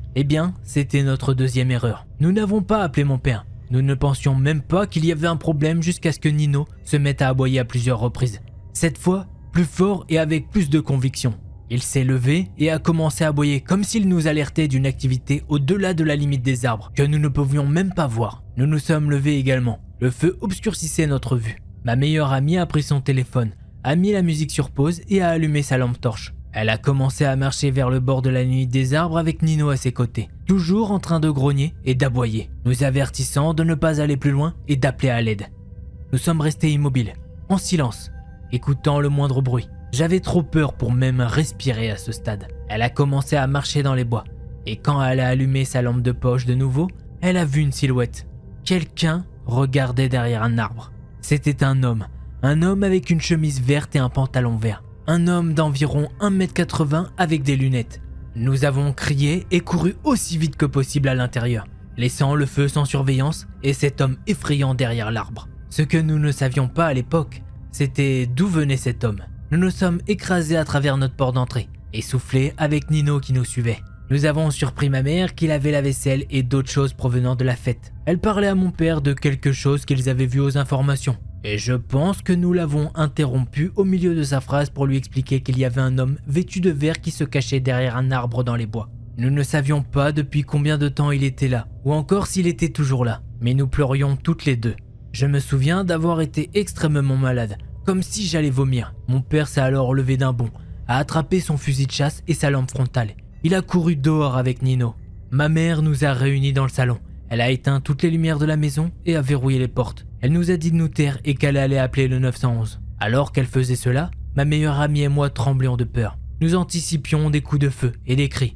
C'était notre deuxième erreur. Nous n'avons pas appelé mon père. Nous ne pensions même pas qu'il y avait un problème jusqu'à ce que Nino se mette à aboyer à plusieurs reprises. Cette fois, plus fort et avec plus de conviction. Il s'est levé et a commencé à aboyer comme s'il nous alertait d'une activité au-delà de la limite des arbres que nous ne pouvions même pas voir. Nous nous sommes levés également. Le feu obscurcissait notre vue. Ma meilleure amie a pris son téléphone, a mis la musique sur pause et a allumé sa lampe torche. Elle a commencé à marcher vers le bord de la limite des arbres avec Nino à ses côtés, toujours en train de grogner et d'aboyer, nous avertissant de ne pas aller plus loin et d'appeler à l'aide. Nous sommes restés immobiles, en silence, écoutant le moindre bruit. J'avais trop peur pour même respirer à ce stade. Elle a commencé à marcher dans les bois, et quand elle a allumé sa lampe de poche de nouveau, elle a vu une silhouette. Quelqu'un regardait derrière un arbre. C'était un homme avec une chemise verte et un pantalon vert. Un homme d'environ 1,80 m avec des lunettes. Nous avons crié et couru aussi vite que possible à l'intérieur, laissant le feu sans surveillance et cet homme effrayant derrière l'arbre. Ce que nous ne savions pas à l'époque, c'était d'où venait cet homme. Nous nous sommes écrasés à travers notre porte d'entrée, essoufflés avec Nino qui nous suivait. Nous avons surpris ma mère qui lavait la vaisselle et d'autres choses provenant de la fête. Elle parlait à mon père de quelque chose qu'ils avaient vu aux informations. Et je pense que nous l'avons interrompu au milieu de sa phrase pour lui expliquer qu'il y avait un homme vêtu de vert qui se cachait derrière un arbre dans les bois. Nous ne savions pas depuis combien de temps il était là, ou encore s'il était toujours là, mais nous pleurions toutes les deux. Je me souviens d'avoir été extrêmement malade, comme si j'allais vomir. Mon père s'est alors levé d'un bond, a attrapé son fusil de chasse et sa lampe frontale. Il a couru dehors avec Nino. Ma mère nous a réunis dans le salon. Elle a éteint toutes les lumières de la maison et a verrouillé les portes. Elle nous a dit de nous taire et qu'elle allait appeler le 911. Alors qu'elle faisait cela, ma meilleure amie et moi tremblions de peur. Nous anticipions des coups de feu et des cris.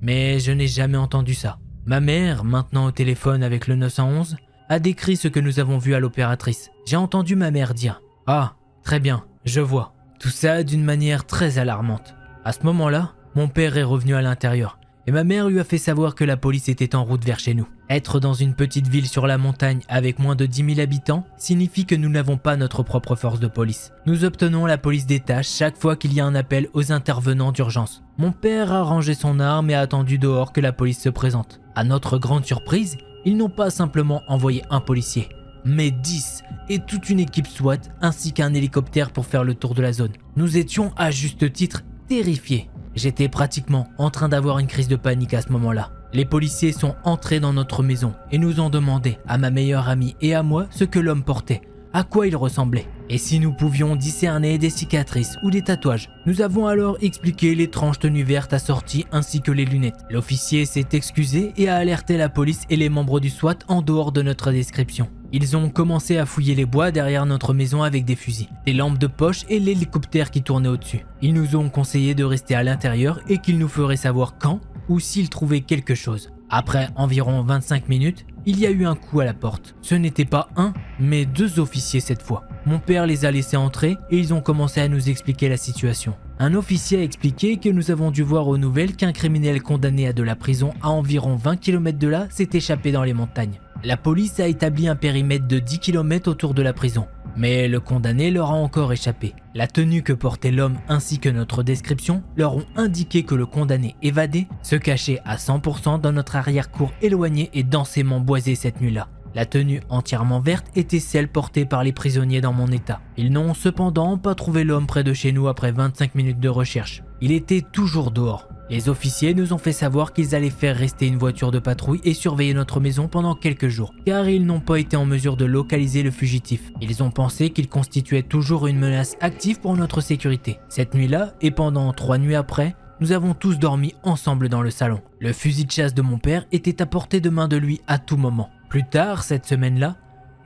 Mais je n'ai jamais entendu ça. Ma mère, maintenant au téléphone avec le 911, a décrit ce que nous avons vu à l'opératrice. J'ai entendu ma mère dire « Ah, très bien, je vois ». Tout ça d'une manière très alarmante. À ce moment-là, mon père est revenu à l'intérieur. Et ma mère lui a fait savoir que la police était en route vers chez nous. Être dans une petite ville sur la montagne avec moins de 10 000 habitants signifie que nous n'avons pas notre propre force de police. Nous obtenons la police des tâches chaque fois qu'il y a un appel aux intervenants d'urgence. Mon père a rangé son arme et a attendu dehors que la police se présente. À notre grande surprise, ils n'ont pas simplement envoyé un policier, mais 10 et toute une équipe SWAT ainsi qu'un hélicoptère pour faire le tour de la zone. Nous étions à juste titre terrifiés. J'étais pratiquement en train d'avoir une crise de panique à ce moment-là. Les policiers sont entrés dans notre maison et nous ont demandé à ma meilleure amie et à moi ce que l'homme portait, à quoi il ressemblait, et si nous pouvions discerner des cicatrices ou des tatouages. Nous avons alors expliqué l'étrange tenue verte assortie ainsi que les lunettes. L'officier s'est excusé et a alerté la police et les membres du SWAT en dehors de notre description. Ils ont commencé à fouiller les bois derrière notre maison avec des fusils, des lampes de poche et l'hélicoptère qui tournait au-dessus. Ils nous ont conseillé de rester à l'intérieur et qu'ils nous feraient savoir quand ou s'ils trouvaient quelque chose. Après environ 25 minutes, il y a eu un coup à la porte. Ce n'était pas un, mais 2 officiers cette fois. Mon père les a laissés entrer et ils ont commencé à nous expliquer la situation. Un officier a expliqué que nous avons dû voir aux nouvelles qu'un criminel condamné à de la prison à environ 20 km de là s'est échappé dans les montagnes. La police a établi un périmètre de 10 km autour de la prison, mais le condamné leur a encore échappé. La tenue que portait l'homme ainsi que notre description leur ont indiqué que le condamné évadé se cachait à 100% dans notre arrière-cour éloignée et densément boisée cette nuit-là. La tenue entièrement verte était celle portée par les prisonniers dans mon état. Ils n'ont cependant pas trouvé l'homme près de chez nous après 25 minutes de recherche. Il était toujours dehors. Les officiers nous ont fait savoir qu'ils allaient faire rester une voiture de patrouille et surveiller notre maison pendant quelques jours, car ils n'ont pas été en mesure de localiser le fugitif. Ils ont pensé qu'il constituait toujours une menace active pour notre sécurité. Cette nuit-là, et pendant 3 nuits après, nous avons tous dormi ensemble dans le salon. Le fusil de chasse de mon père était à portée de main de lui à tout moment. Plus tard, cette semaine-là,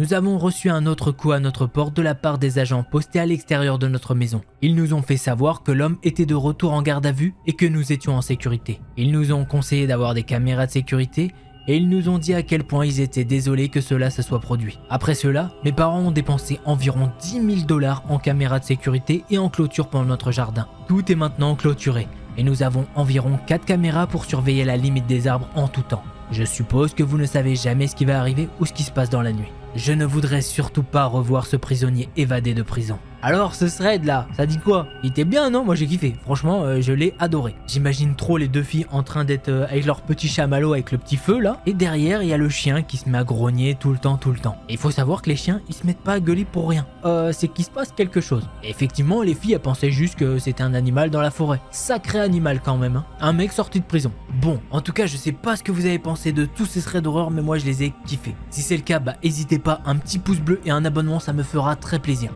nous avons reçu un autre coup à notre porte de la part des agents postés à l'extérieur de notre maison. Ils nous ont fait savoir que l'homme était de retour en garde à vue et que nous étions en sécurité. Ils nous ont conseillé d'avoir des caméras de sécurité et ils nous ont dit à quel point ils étaient désolés que cela se soit produit. Après cela, mes parents ont dépensé environ 10 000 $ en caméras de sécurité et en clôture pour notre jardin. Tout est maintenant clôturé et nous avons environ 4 caméras pour surveiller la limite des arbres en tout temps. Je suppose que vous ne savez jamais ce qui va arriver ou ce qui se passe dans la nuit. Je ne voudrais surtout pas revoir ce prisonnier évadé de prison. Alors ce thread là, ça dit quoi? Il était bien non? Moi j'ai kiffé, franchement je l'ai adoré. J'imagine trop les 2 filles en train d'être avec leur petit chamallow avec le petit feu là. Et derrière il y a le chien qui se met à grogner tout le temps. Et il faut savoir que les chiens ils se mettent pas à gueuler pour rien. C'est qu'il se passe quelque chose. Et effectivement les filles elles pensaient juste que c'était un animal dans la forêt. Sacré animal quand même hein. Un mec sorti de prison. Bon, en tout cas je sais pas ce que vous avez pensé de tous ces threads d'horreur mais moi je les ai kiffés. Si c'est le cas bah n'hésitez pas, un petit pouce bleu et un abonnement ça me fera très plaisir.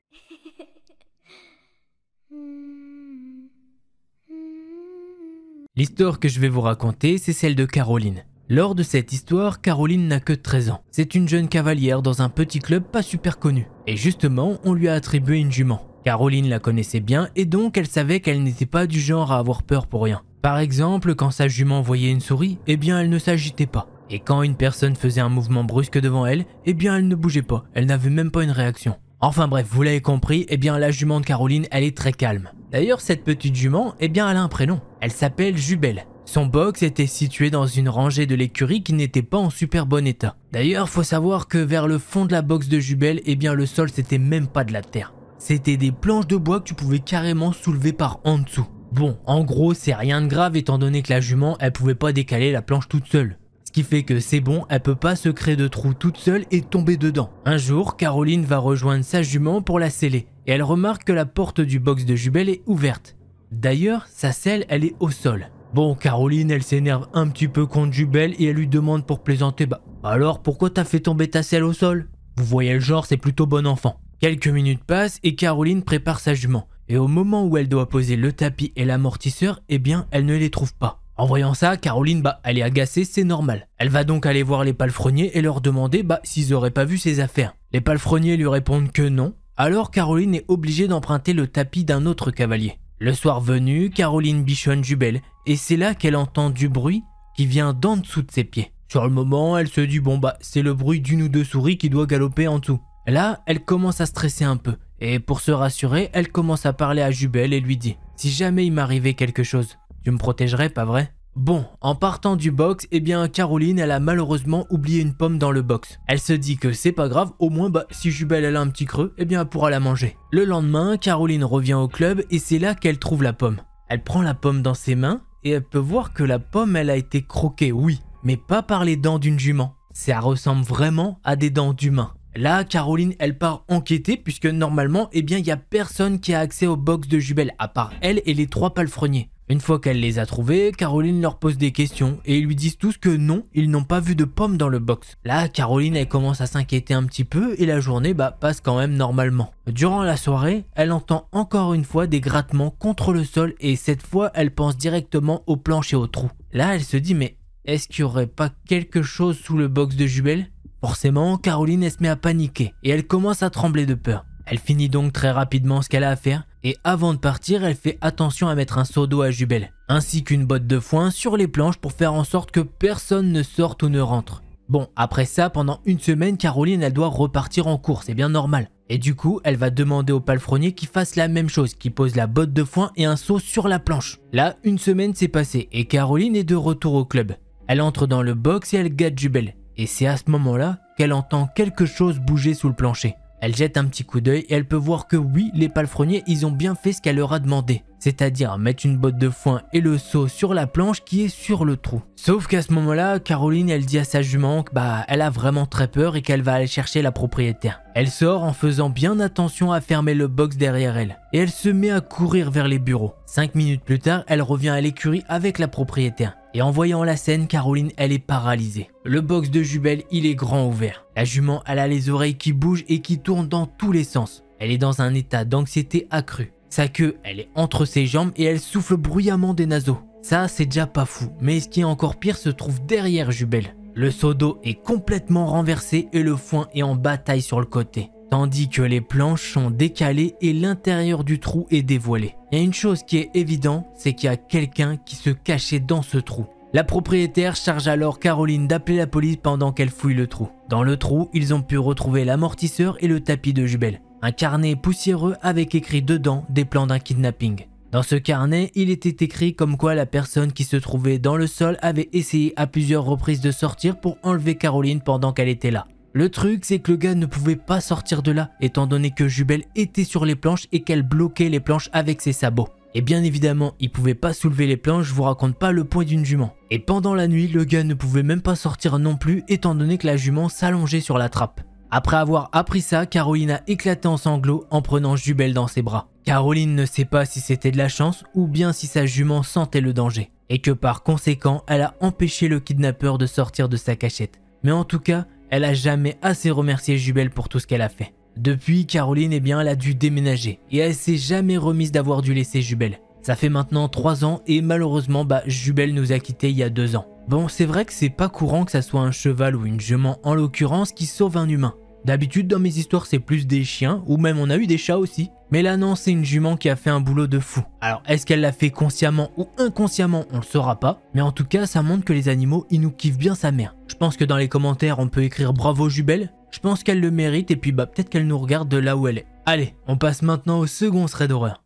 L'histoire que je vais vous raconter, c'est celle de Caroline. Lors de cette histoire, Caroline n'a que 13 ans. C'est une jeune cavalière dans un petit club pas super connu. Et justement, on lui a attribué une jument. Caroline la connaissait bien et donc elle savait qu'elle n'était pas du genre à avoir peur pour rien. Par exemple, quand sa jument voyait une souris, eh bien elle ne s'agitait pas. Et quand une personne faisait un mouvement brusque devant elle, eh bien elle ne bougeait pas, elle n'avait même pas une réaction. Enfin bref, vous l'avez compris, eh bien la jument de Caroline, elle est très calme. D'ailleurs, cette petite jument, eh bien elle a un prénom. Elle s'appelle Jubel. Son box était situé dans une rangée de l'écurie qui n'était pas en super bon état. D'ailleurs, faut savoir que vers le fond de la box de Jubel, eh bien le sol c'était même pas de la terre. C'était des planches de bois que tu pouvais carrément soulever par en dessous. Bon, en gros, c'est rien de grave étant donné que la jument, elle pouvait pas décaler la planche toute seule. Ce qui fait que c'est bon, elle peut pas se créer de trou toute seule et tomber dedans. Un jour, Caroline va rejoindre sa jument pour la seller et elle remarque que la porte du box de Jubel est ouverte. D'ailleurs, sa selle, elle est au sol. Bon, Caroline, elle s'énerve un petit peu contre Jubel et elle lui demande pour plaisanter, alors pourquoi t'as fait tomber ta selle au sol? Vous voyez le genre, c'est plutôt bon enfant. Quelques minutes passent et Caroline prépare sa jument. Et au moment où elle doit poser le tapis et l'amortisseur, eh bien, elle ne les trouve pas. En voyant ça, Caroline, elle est agacée, c'est normal. Elle va donc aller voir les palefreniers et leur demander s'ils auraient pas vu ses affaires. Les palefreniers lui répondent que non. Alors Caroline est obligée d'emprunter le tapis d'un autre cavalier. Le soir venu, Caroline bichonne Jubel et c'est là qu'elle entend du bruit qui vient d'en dessous de ses pieds. Sur le moment, elle se dit c'est le bruit d'une ou deux souris qui doit galoper en dessous. Là, elle commence à stresser un peu et pour se rassurer, elle commence à parler à Jubel et lui dit « Si jamais il m'arrivait quelque chose, tu me protégerais, pas vrai ?» Bon, en partant du box, eh bien Caroline, elle a malheureusement oublié une pomme dans le box. Elle se dit que c'est pas grave, au moins si Jubel elle a un petit creux, eh bien elle pourra la manger. Le lendemain, Caroline revient au club et c'est là qu'elle trouve la pomme. Elle prend la pomme dans ses mains et elle peut voir que la pomme elle a été croquée, oui, mais pas par les dents d'une jument. Ça ressemble vraiment à des dents d'humain. Là, Caroline, elle part enquêter puisque normalement, eh bien, il n'y a personne qui a accès au box de Jubel à part elle et les 3 palefreniers. Une fois qu'elle les a trouvés, Caroline leur pose des questions et ils lui disent tous que non, ils n'ont pas vu de pomme dans le box. Là, Caroline, elle commence à s'inquiéter un petit peu et la journée passe quand même normalement. Durant la soirée, elle entend encore une fois des grattements contre le sol et cette fois, elle pense directement aux planches et aux trous. Là, elle se dit mais est-ce qu'il n'y aurait pas quelque chose sous le box de Jubel ? Forcément, Caroline, elle se met à paniquer et elle commence à trembler de peur. Elle finit donc très rapidement ce qu'elle a à faire et avant de partir, elle fait attention à mettre un seau d'eau à Jubel, ainsi qu'une botte de foin sur les planches pour faire en sorte que personne ne sorte ou ne rentre. Bon, après ça, pendant une semaine, Caroline, elle doit repartir en cours, c'est bien normal. Et du coup, elle va demander au palefrenier qu'il fasse la même chose, qu'il pose la botte de foin et un seau sur la planche. Là, une semaine s'est passée et Caroline est de retour au club. Elle entre dans le box et elle gâte Jubel. Et c'est à ce moment-là qu'elle entend quelque chose bouger sous le plancher. Elle jette un petit coup d'œil et elle peut voir que oui, les palefreniers, ils ont bien fait ce qu'elle leur a demandé. C'est-à-dire mettre une botte de foin et le seau sur la planche qui est sur le trou. Sauf qu'à ce moment-là, Caroline, elle dit à sa jument qu'elle a vraiment très peur et qu'elle va aller chercher la propriétaire. Elle sort en faisant bien attention à fermer le box derrière elle. Et elle se met à courir vers les bureaux. 5 minutes plus tard, elle revient à l'écurie avec la propriétaire. Et en voyant la scène, Caroline, elle est paralysée. Le box de Jubel, il est grand ouvert. La jument, elle a les oreilles qui bougent et qui tournent dans tous les sens. Elle est dans un état d'anxiété accrue. Sa queue, elle est entre ses jambes et elle souffle bruyamment des naseaux. Ça, c'est déjà pas fou. Mais ce qui est encore pire se trouve derrière Jubel. Le seau d'eau est complètement renversé et le foin est en bataille sur le côté. Tandis que les planches sont décalées et l'intérieur du trou est dévoilé. Il y a une chose qui est évidente, c'est qu'il y a quelqu'un qui se cachait dans ce trou. La propriétaire charge alors Caroline d'appeler la police pendant qu'elle fouille le trou. Dans le trou, ils ont pu retrouver l'amortisseur et le tapis de Jubel. Un carnet poussiéreux avec écrit dedans des plans d'un kidnapping. Dans ce carnet, il était écrit comme quoi la personne qui se trouvait dans le sol avait essayé à plusieurs reprises de sortir pour enlever Caroline pendant qu'elle était là. Le truc, c'est que le gars ne pouvait pas sortir de là, étant donné que Jubel était sur les planches et qu'elle bloquait les planches avec ses sabots. Et bien évidemment, il pouvait pas soulever les planches, je vous raconte pas le poids d'une jument. Et pendant la nuit, le gars ne pouvait même pas sortir non plus, étant donné que la jument s'allongeait sur la trappe. Après avoir appris ça, Caroline a éclaté en sanglots en prenant Jubel dans ses bras. Caroline ne sait pas si c'était de la chance ou bien si sa jument sentait le danger. Et que par conséquent, elle a empêché le kidnappeur de sortir de sa cachette. Mais en tout cas, elle a jamais assez remercié Jubel pour tout ce qu'elle a fait. Depuis, Caroline, elle a dû déménager et elle s'est jamais remise d'avoir dû laisser Jubel. Ça fait maintenant 3 ans et malheureusement Jubel nous a quittés il y a 2 ans. Bon, c'est vrai que c'est pas courant que ça soit un cheval ou une jument en l'occurrence qui sauve un humain. D'habitude dans mes histoires c'est plus des chiens ou même on a eu des chats aussi. Mais là non, c'est une jument qui a fait un boulot de fou. Alors est-ce qu'elle l'a fait consciemment ou inconsciemment, on le saura pas. Mais en tout cas ça montre que les animaux ils nous kiffent bien sa mère. Je pense que dans les commentaires on peut écrire bravo Jubel. Je pense qu'elle le mérite et puis peut-être qu'elle nous regarde de là où elle est. Allez, on passe maintenant au second thread d'horreur.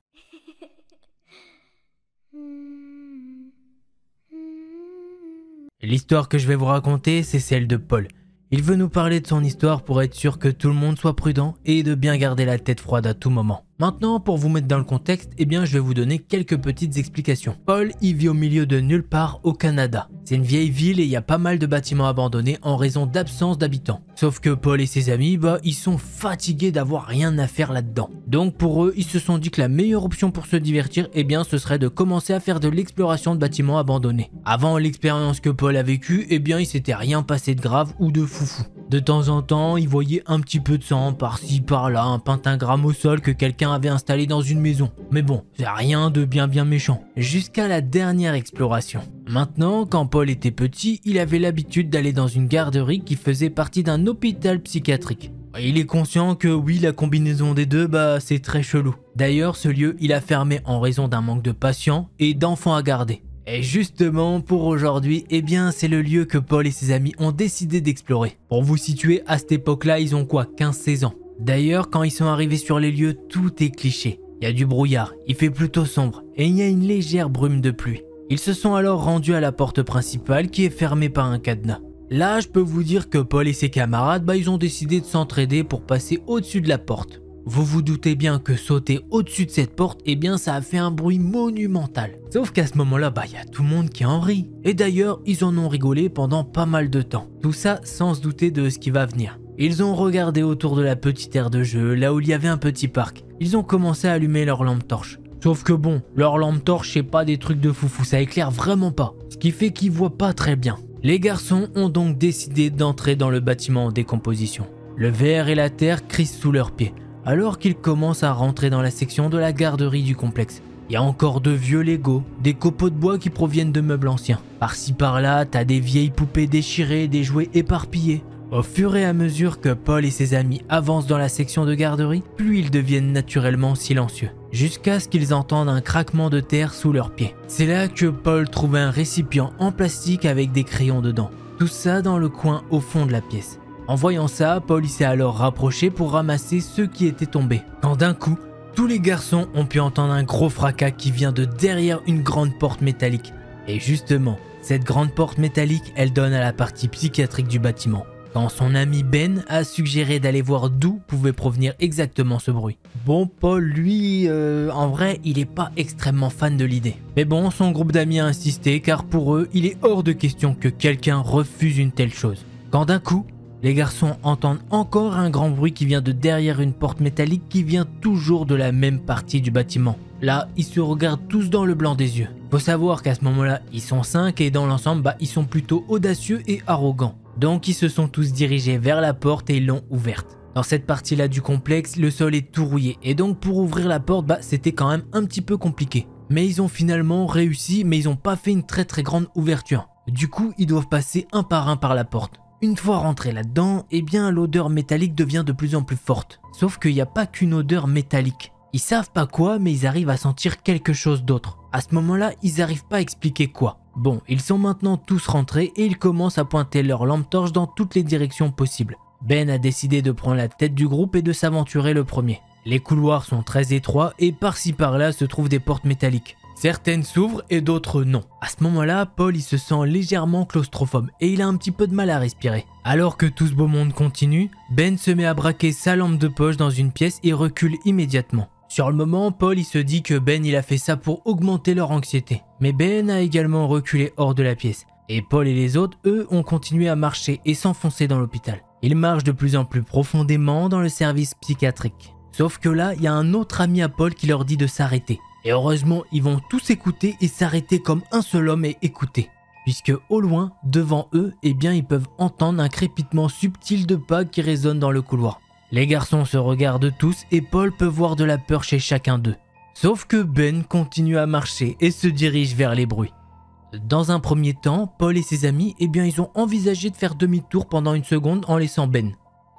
L'histoire que je vais vous raconter, c'est celle de Paul. Il veut nous parler de son histoire pour être sûr que tout le monde soit prudent et de bien garder la tête froide à tout moment. Maintenant, pour vous mettre dans le contexte, je vais vous donner quelques petites explications. Paul, il vit au milieu de nulle part au Canada. C'est une vieille ville et il y a pas mal de bâtiments abandonnés en raison d'absence d'habitants. Sauf que Paul et ses amis, ils sont fatigués d'avoir rien à faire là-dedans. Donc pour eux, ils se sont dit que la meilleure option pour se divertir, ce serait de commencer à faire de l'exploration de bâtiments abandonnés. Avant l'expérience que Paul a vécue, il s'était rien passé de grave ou de foufou. De temps en temps, il voyait un petit peu de sang par-ci par-là, un pentagramme au sol que quelqu'un avait installé dans une maison. Mais bon, c'est rien de bien méchant. Jusqu'à la dernière exploration. Maintenant, quand Paul était petit, il avait l'habitude d'aller dans une garderie qui faisait partie d'un hôpital psychiatrique. Il est conscient que oui, la combinaison des deux, c'est très chelou. D'ailleurs, ce lieu, il a fermé en raison d'un manque de patients et d'enfants à garder. Et justement, pour aujourd'hui, c'est le lieu que Paul et ses amis ont décidé d'explorer. Pour vous situer, à cette époque-là, ils ont 15-16 ans. D'ailleurs, quand ils sont arrivés sur les lieux, tout est cliché. Il y a du brouillard, il fait plutôt sombre, et il y a une légère brume de pluie. Ils se sont alors rendus à la porte principale qui est fermée par un cadenas. Là, je peux vous dire que Paul et ses camarades, ils ont décidé de s'entraider pour passer au-dessus de la porte. Vous vous doutez bien que sauter au-dessus de cette porte, ça a fait un bruit monumental. Sauf qu'à ce moment-là, il y a tout le monde qui en rit. Et d'ailleurs, ils en ont rigolé pendant pas mal de temps. Tout ça sans se douter de ce qui va venir. Ils ont regardé autour de la petite aire de jeu, là où il y avait un petit parc. Ils ont commencé à allumer leur lampe torche. Sauf que bon, leur lampe torche, c'est pas des trucs de foufou, ça éclaire vraiment pas. Ce qui fait qu'ils voient pas très bien. Les garçons ont donc décidé d'entrer dans le bâtiment en décomposition. Le verre et la terre crissent sous leurs pieds. Alors qu'ils commencent à rentrer dans la section de la garderie du complexe. Il y a encore de vieux Lego, des copeaux de bois qui proviennent de meubles anciens. Par-ci par-là, t'as des vieilles poupées déchirées, des jouets éparpillés. Au fur et à mesure que Paul et ses amis avancent dans la section de garderie, plus ils deviennent naturellement silencieux, jusqu'à ce qu'ils entendent un craquement de terre sous leurs pieds. C'est là que Paul trouve un récipient en plastique avec des crayons dedans. Tout ça dans le coin au fond de la pièce. En voyant ça, Paul s'est alors rapproché pour ramasser ceux qui étaient tombés. Quand d'un coup, tous les garçons ont pu entendre un gros fracas qui vient de derrière une grande porte métallique. Et justement, cette grande porte métallique, elle donne à la partie psychiatrique du bâtiment. Quand son ami Ben a suggéré d'aller voir d'où pouvait provenir exactement ce bruit. Bon, Paul, lui, en vrai, il est pas extrêmement fan de l'idée. Mais bon, son groupe d'amis a insisté car pour eux, il est hors de question que quelqu'un refuse une telle chose. Quand d'un coup, les garçons entendent encore un grand bruit qui vient de derrière une porte métallique qui vient toujours de la même partie du bâtiment. Là, ils se regardent tous dans le blanc des yeux. Faut savoir qu'à ce moment-là, ils sont 5 et dans l'ensemble, ils sont plutôt audacieux et arrogants. Donc ils se sont tous dirigés vers la porte et ils l'ont ouverte. Dans cette partie-là du complexe, le sol est tout rouillé et donc pour ouvrir la porte, c'était quand même un petit peu compliqué. Mais ils ont finalement réussi, mais ils n'ont pas fait une très grande ouverture. Du coup, ils doivent passer un par un par la porte. Une fois rentrés là-dedans, l'odeur métallique devient de plus en plus forte. Sauf qu'il n'y a pas qu'une odeur métallique. Ils savent pas quoi, mais ils arrivent à sentir quelque chose d'autre. À ce moment-là, ils n'arrivent pas à expliquer quoi. Bon, ils sont maintenant tous rentrés et ils commencent à pointer leur lampe torche dans toutes les directions possibles. Ben a décidé de prendre la tête du groupe et de s'aventurer le premier. Les couloirs sont très étroits et par-ci par-là se trouvent des portes métalliques. Certaines s'ouvrent et d'autres non. À ce moment-là, Paul il se sent légèrement claustrophobe et il a un petit peu de mal à respirer. Alors que tout ce beau monde continue, Ben se met à braquer sa lampe de poche dans une pièce et recule immédiatement. Sur le moment, Paul il se dit que Ben il a fait ça pour augmenter leur anxiété. Mais Ben a également reculé hors de la pièce. Et Paul et les autres, eux, ont continué à marcher et s'enfoncer dans l'hôpital. Ils marchent de plus en plus profondément dans le service psychiatrique. Sauf que là, il y a un autre ami à Paul qui leur dit de s'arrêter. Et heureusement, ils vont tous écouter et s'arrêter comme un seul homme et écouter. Puisque au loin, devant eux, ils peuvent entendre un crépitement subtil de pas qui résonne dans le couloir. Les garçons se regardent tous et Paul peut voir de la peur chez chacun d'eux. Sauf que Ben continue à marcher et se dirige vers les bruits. Dans un premier temps, Paul et ses amis, ils ont envisagé de faire demi-tour pendant une seconde en laissant Ben.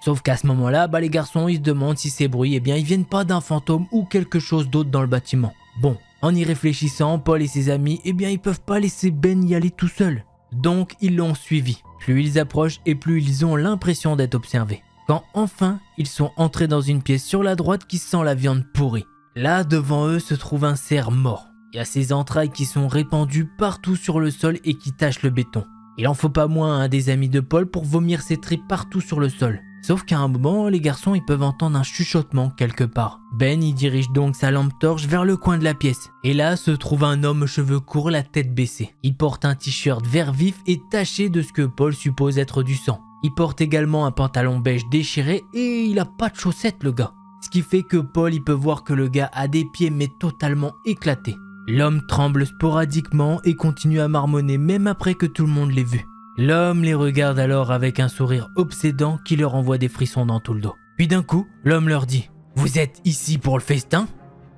Sauf qu'à ce moment-là, les garçons, ils se demandent si ces bruits, ils viennent pas d'un fantôme ou quelque chose d'autre dans le bâtiment. Bon, en y réfléchissant, Paul et ses amis, ils peuvent pas laisser Ben y aller tout seul. Donc, ils l'ont suivi. Plus ils approchent et plus ils ont l'impression d'être observés. Quand enfin, ils sont entrés dans une pièce sur la droite qui sent la viande pourrie. Là, devant eux, se trouve un cerf mort. Il y a ses entrailles qui sont répandues partout sur le sol et qui tachent le béton. Il en faut pas moins à un des amis de Paul pour vomir ses tripes partout sur le sol. Sauf qu'à un moment, les garçons ils peuvent entendre un chuchotement quelque part. Ben y dirige donc sa lampe torche vers le coin de la pièce. Et là se trouve un homme aux cheveux courts, la tête baissée. Il porte un t-shirt vert vif et taché de ce que Paul suppose être du sang. Il porte également un pantalon beige déchiré et il a pas de chaussettes le gars. Ce qui fait que Paul il peut voir que le gars a des pieds mais totalement éclatés. L'homme tremble sporadiquement et continue à marmonner même après que tout le monde l'ait vu. L'homme les regarde alors avec un sourire obsédant qui leur envoie des frissons dans tout le dos. Puis d'un coup, l'homme leur dit « Vous êtes ici pour le festin ?»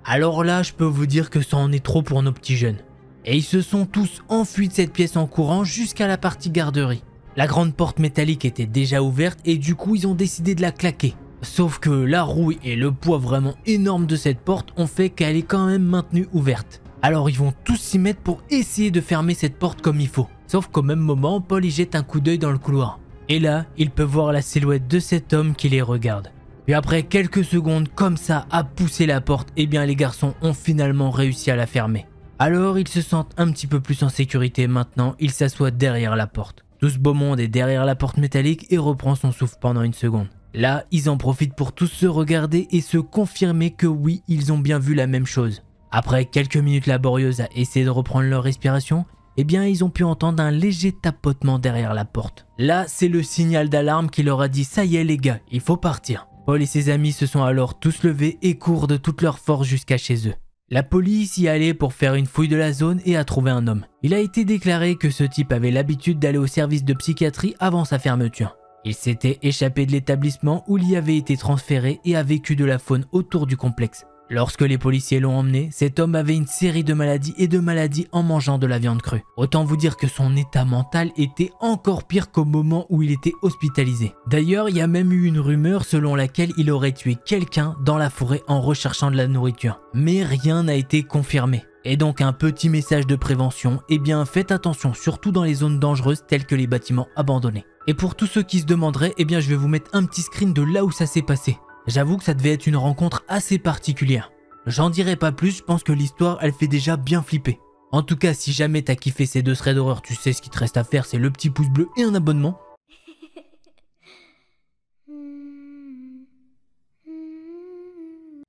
Alors là, je peux vous dire que ça en est trop pour nos petits jeunes. Et ils se sont tous enfuis de cette pièce en courant jusqu'à la partie garderie. La grande porte métallique était déjà ouverte et du coup, ils ont décidé de la claquer. Sauf que la rouille et le poids vraiment énorme de cette porte ont fait qu'elle est quand même maintenue ouverte. Alors ils vont tous s'y mettre pour essayer de fermer cette porte comme il faut. Sauf qu'au même moment, Paul y jette un coup d'œil dans le couloir. Et là, il peut voir la silhouette de cet homme qui les regarde. Puis après quelques secondes comme ça à pousser la porte, les garçons ont finalement réussi à la fermer. Alors ils se sentent un petit peu plus en sécurité maintenant, ils s'assoient derrière la porte. Tout ce beau monde est derrière la porte métallique et reprend son souffle pendant une seconde. Là, ils en profitent pour tous se regarder et se confirmer que oui, ils ont bien vu la même chose. Après quelques minutes laborieuses à essayer de reprendre leur respiration, ils ont pu entendre un léger tapotement derrière la porte. Là, c'est le signal d'alarme qui leur a dit « Ça y est les gars, il faut partir ». Paul et ses amis se sont alors tous levés et courent de toute leur force jusqu'à chez eux. La police y est allée pour faire une fouille de la zone et a trouvé un homme. Il a été déclaré que ce type avait l'habitude d'aller au service de psychiatrie avant sa fermeture. Il s'était échappé de l'établissement où il y avait été transféré et a vécu de la faune autour du complexe. Lorsque les policiers l'ont emmené, cet homme avait une série de maladies et de maladies en mangeant de la viande crue. Autant vous dire que son état mental était encore pire qu'au moment où il était hospitalisé. D'ailleurs, il y a même eu une rumeur selon laquelle il aurait tué quelqu'un dans la forêt en recherchant de la nourriture. Mais rien n'a été confirmé. Et donc un petit message de prévention, faites attention surtout dans les zones dangereuses telles que les bâtiments abandonnés. Et pour tous ceux qui se demanderaient, je vais vous mettre un petit screen de là où ça s'est passé. J'avoue que ça devait être une rencontre assez particulière. J'en dirai pas plus, je pense que l'histoire elle fait déjà bien flipper. En tout cas, si jamais t'as kiffé ces 2 threads d'horreur, tu sais ce qu'il te reste à faire, c'est le petit pouce bleu et un abonnement.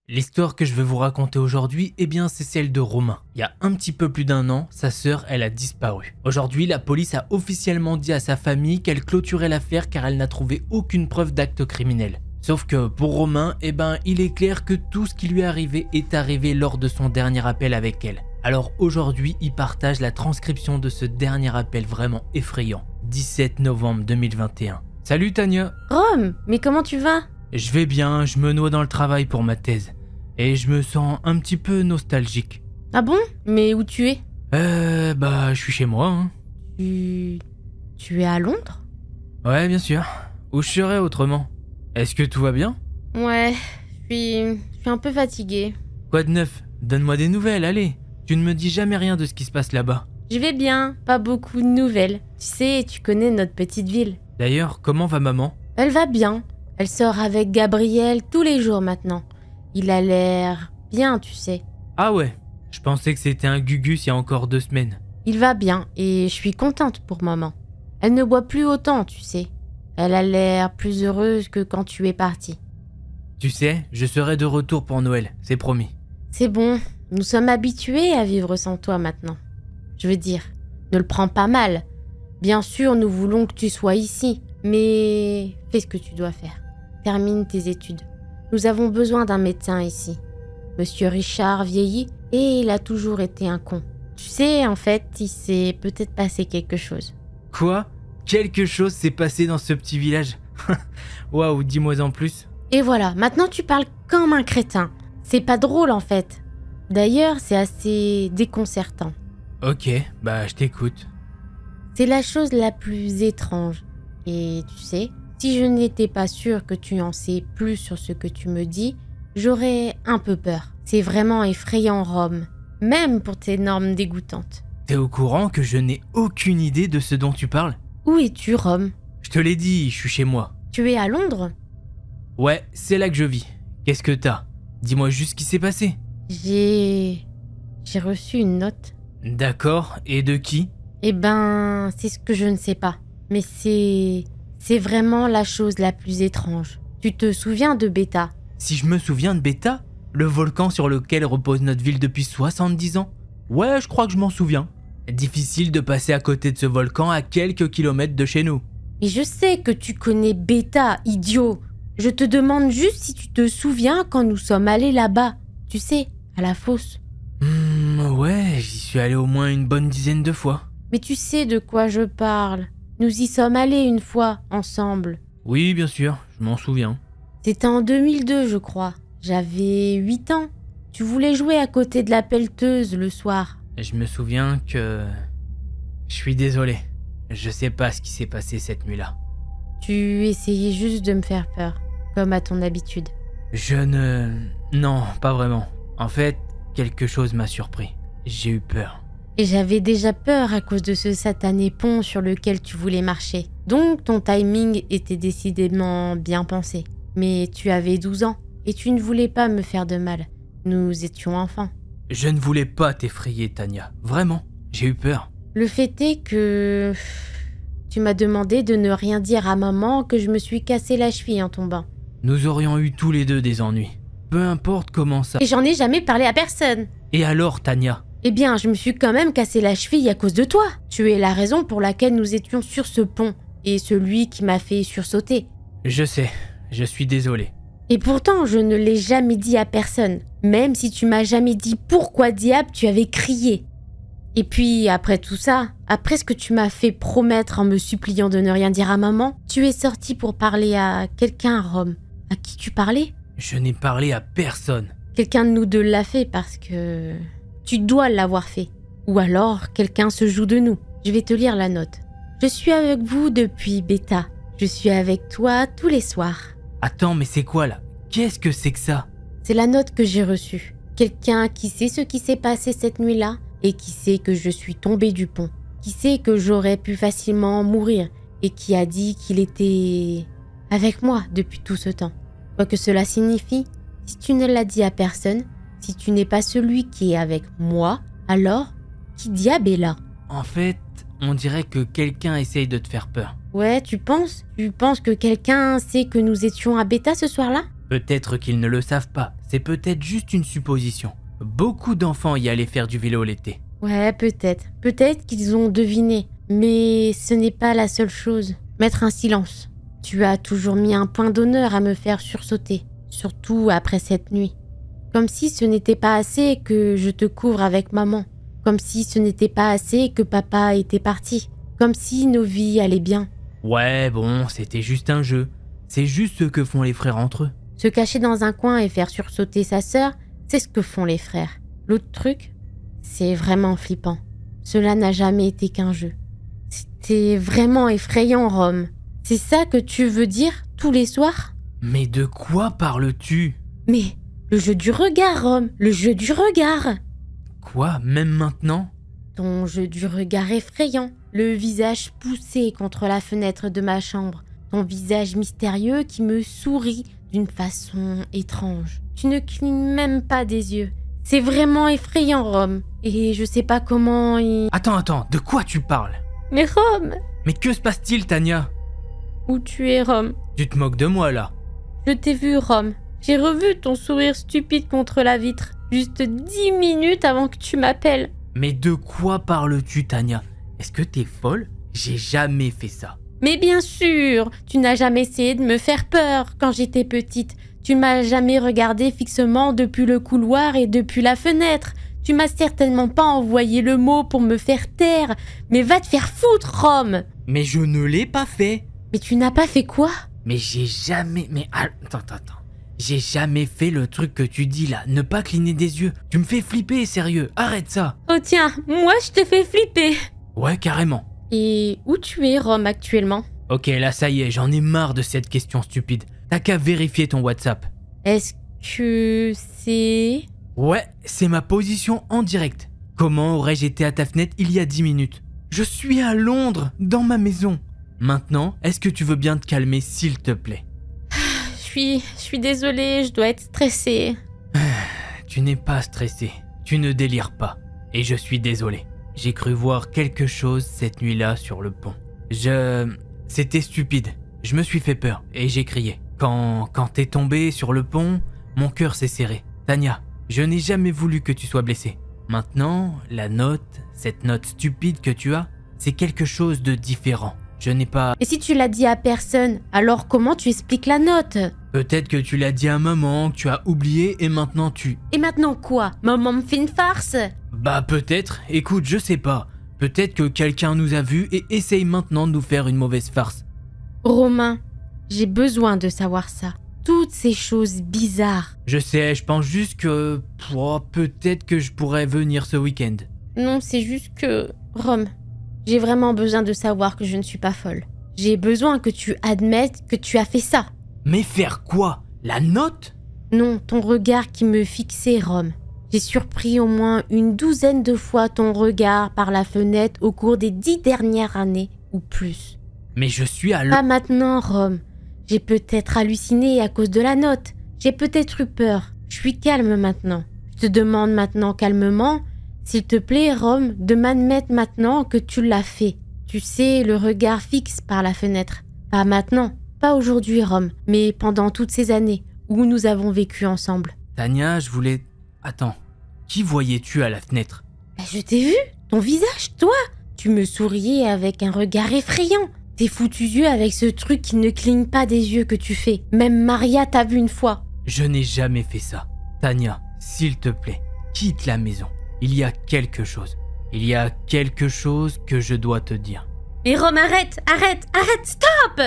L'histoire que je vais vous raconter aujourd'hui, c'est celle de Romain. Il y a un petit peu plus d'1 an, sa sœur, elle a disparu. Aujourd'hui, la police a officiellement dit à sa famille qu'elle clôturait l'affaire car elle n'a trouvé aucune preuve d'acte criminel. Sauf que pour Romain, il est clair que tout ce qui lui est arrivé lors de son dernier appel avec elle. Alors aujourd'hui, il partage la transcription de ce dernier appel vraiment effrayant. 17 novembre 2021. Salut Tania. Rome, mais comment tu vas? Je vais bien, je me noie dans le travail pour ma thèse. Et je me sens un petit peu nostalgique. Ah bon? Mais où tu es? Je suis chez moi. Hein. Tu es à Londres? Ouais, bien sûr. Où je serais autrement? Est-ce que tout va bien? Ouais, je suis un peu fatiguée. Quoi de neuf? Donne-moi des nouvelles, allez. Tu ne me dis jamais rien de ce qui se passe là-bas. Je vais bien, pas beaucoup de nouvelles. Tu sais, tu connais notre petite ville. D'ailleurs, comment va maman? Elle va bien. Elle sort avec Gabriel tous les jours maintenant. Il a l'air bien, tu sais. Ah ouais, je pensais que c'était un gugus il y a encore 2 semaines. Il va bien et je suis contente pour maman. Elle ne boit plus autant, tu sais. Elle a l'air plus heureuse que quand tu es parti. Tu sais, je serai de retour pour Noël, c'est promis. C'est bon, nous sommes habitués à vivre sans toi maintenant. Je veux dire, ne le prends pas mal. Bien sûr, nous voulons que tu sois ici, mais fais ce que tu dois faire. Termine tes études. Nous avons besoin d'un médecin ici. Monsieur Richard vieillit et il a toujours été un con. Tu sais, en fait, il s'est peut-être passé quelque chose. Quoi? Quelque chose s'est passé dans ce petit village? Waouh, dis-moi en plus. Et voilà, maintenant tu parles comme un crétin. C'est pas drôle en fait. D'ailleurs, c'est assez déconcertant. Ok, bah je t'écoute. C'est la chose la plus étrange. Et tu sais, si je n'étais pas sûre que tu en sais plus sur ce que tu me dis, j'aurais un peu peur. C'est vraiment effrayant, Rome. Même pour tes normes dégoûtantes. T'es au courant que je n'ai aucune idée de ce dont tu parles? Où es-tu, Rome? Je te l'ai dit, je suis chez moi. Tu es à Londres? Ouais, c'est là que je vis. Qu'est-ce que t'as? Dis-moi juste ce qui s'est passé. J'ai reçu une note. D'accord, et de qui? Eh ben, c'est ce que je ne sais pas. Mais c'est vraiment la chose la plus étrange. Tu te souviens de Beta? Si je me souviens de Beta, le volcan sur lequel repose notre ville depuis 70 ans? Ouais, je crois que je m'en souviens. Difficile de passer à côté de ce volcan à quelques kilomètres de chez nous. Mais je sais que tu connais Beta, idiot. Je te demande juste si tu te souviens quand nous sommes allés là-bas. Tu sais, à la fosse. Ouais, j'y suis allé au moins une bonne dizaine de fois. Mais tu sais de quoi je parle. Nous y sommes allés une fois, ensemble. Oui, bien sûr, je m'en souviens. C'était en 2002, je crois. J'avais 8 ans. Tu voulais jouer à côté de la pelleteuse le soir. Je me souviens que... Je suis désolé. Je sais pas ce qui s'est passé cette nuit-là. Tu essayais juste de me faire peur, comme à ton habitude. Non, pas vraiment. En fait, quelque chose m'a surpris. J'ai eu peur. Et j'avais déjà peur à cause de ce satané pont sur lequel tu voulais marcher. Donc ton timing était décidément bien pensé. Mais tu avais 12 ans et tu ne voulais pas me faire de mal. Nous étions enfants. Je ne voulais pas t'effrayer, Tania. Vraiment, j'ai eu peur. Le fait est que... Tu m'as demandé de ne rien dire à maman que je me suis cassé la cheville en tombant. Nous aurions eu tous les deux des ennuis. Peu importe comment ça... Et j'en ai jamais parlé à personne. Et alors, Tania? Eh bien, je me suis quand même cassé la cheville à cause de toi. Tu es la raison pour laquelle nous étions sur ce pont. Et celui qui m'a fait sursauter. Je sais, je suis désolé. Et pourtant, je ne l'ai jamais dit à personne. Même si tu m'as jamais dit pourquoi diable tu avais crié. Et puis, après tout ça, après ce que tu m'as fait promettre en me suppliant de ne rien dire à maman, tu es sorti pour parler à quelqu'un, Rome. À qui tu parlais? Je n'ai parlé à personne. Quelqu'un de nous deux l'a fait parce que... Tu dois l'avoir fait. Ou alors, quelqu'un se joue de nous. Je vais te lire la note. Je suis avec vous depuis Beta. Je suis avec toi tous les soirs. Attends, mais c'est quoi là? Qu'est-ce que c'est que ça? C'est la note que j'ai reçue. Quelqu'un qui sait ce qui s'est passé cette nuit-là et qui sait que je suis tombée du pont. Qui sait que j'aurais pu facilement mourir et qui a dit qu'il était avec moi depuis tout ce temps. Quoi que cela signifie, si tu ne l'as dit à personne, si tu n'es pas celui qui est avec moi, alors, qui diable est là? En fait, on dirait que quelqu'un essaye de te faire peur. Ouais, tu penses? Tu penses que quelqu'un sait que nous étions à Beta ce soir-là? Peut-être qu'ils ne le savent pas, c'est peut-être juste une supposition. Beaucoup d'enfants y allaient faire du vélo l'été. Ouais, peut-être. Peut-être qu'ils ont deviné. Mais ce n'est pas la seule chose. Mettre un silence. Tu as toujours mis un point d'honneur à me faire sursauter. Surtout après cette nuit. Comme si ce n'était pas assez que je te couvre avec maman. Comme si ce n'était pas assez que papa était parti. Comme si nos vies allaient bien. Ouais, bon, c'était juste un jeu. C'est juste ce que font les frères entre eux. Se cacher dans un coin et faire sursauter sa sœur, c'est ce que font les frères. L'autre truc, c'est vraiment flippant. Cela n'a jamais été qu'un jeu. C'était vraiment effrayant, Rome. C'est ça que tu veux dire tous les soirs? Mais de quoi parles-tu? Mais le jeu du regard, Rome, le jeu du regard. Quoi, même maintenant? Ton jeu du regard effrayant, le visage poussé contre la fenêtre de ma chambre, ton visage mystérieux qui me sourit d'une façon étrange. Tu ne clignes même pas des yeux. C'est vraiment effrayant, Rome. Et je sais pas comment Attends, de quoi tu parles? Mais Rome! Mais que se passe-t-il, Tania? Où tu es, Rome? Tu te moques de moi, là? Je t'ai vu, Rome. J'ai revu ton sourire stupide contre la vitre. Juste 10 minutes avant que tu m'appelles. Mais de quoi parles-tu, Tania? Est-ce que t'es folle? J'ai jamais fait ça. Mais bien sûr, tu n'as jamais essayé de me faire peur quand j'étais petite. Tu ne m'as jamais regardé fixement depuis le couloir et depuis la fenêtre. Tu m'as certainement pas envoyé le mot pour me faire taire. Mais va te faire foutre, Rome! Mais je ne l'ai pas fait. Mais tu n'as pas fait quoi? Mais j'ai jamais... Mais attends. J'ai jamais fait le truc que tu dis là, ne pas cligner des yeux. Tu me fais flipper, sérieux, arrête ça. Oh tiens, moi je te fais flipper. Ouais, carrément. Et où tu es, Rome, actuellement? Ok, là ça y est, j'en ai marre de cette question stupide. T'as qu'à vérifier ton WhatsApp. Est-ce que c'est... Ouais, c'est ma position en direct. Comment aurais-je été à ta fenêtre il y a 10 minutes? Je suis à Londres, dans ma maison. Maintenant, est-ce que tu veux bien te calmer, s'il te plaît? Je suis désolée, je dois être stressée. Tu n'es pas stressé, tu ne délires pas. Et je suis désolé. J'ai cru voir quelque chose cette nuit-là sur le pont. C'était stupide. Je me suis fait peur et j'ai crié. Quand t'es tombé sur le pont, mon cœur s'est serré. Tania, je n'ai jamais voulu que tu sois blessée. Maintenant, cette note stupide que tu as, c'est quelque chose de différent. Je n'ai pas... Et si tu l'as dit à personne, alors comment tu expliques la note? Peut-être que tu l'as dit à maman, que tu as oublié et maintenant tu... Et maintenant quoi? Maman me fait une farce? Bah peut-être, écoute, je sais pas. Peut-être que quelqu'un nous a vus et essaye maintenant de nous faire une mauvaise farce. Romain, j'ai besoin de savoir ça. Toutes ces choses bizarres. Je sais, je pense juste que... peut-être que je pourrais venir ce week-end. Non, c'est juste que... Rome, j'ai vraiment besoin de savoir que je ne suis pas folle. J'ai besoin que tu admettes que tu as fait ça. Mais faire quoi? La note? Non, ton regard qui me fixait, Rome. J'ai surpris au moins une douzaine de fois ton regard par la fenêtre au cours des 10 dernières années, ou plus. Mais je suis à Pas maintenant, Rome. J'ai peut-être halluciné à cause de la note. J'ai peut-être eu peur. Je suis calme maintenant. Je te demande maintenant calmement, s'il te plaît, Rome, de m'admettre maintenant que tu l'as fait. Tu sais, le regard fixe par la fenêtre. Pas maintenant, pas aujourd'hui, Rome, mais pendant toutes ces années où nous avons vécu ensemble. Tania, je voulais... Attends, qui voyais-tu à la fenêtre? Je t'ai vu, ton visage, toi. Tu me souriais avec un regard effrayant. Tes foutus yeux avec ce truc qui ne cligne pas des yeux que tu fais. Même Maria t'a vu une fois. Je n'ai jamais fait ça. Tania, s'il te plaît, quitte la maison. Il y a quelque chose. Il y a quelque chose que je dois te dire. Mais Rome, arrête, stop!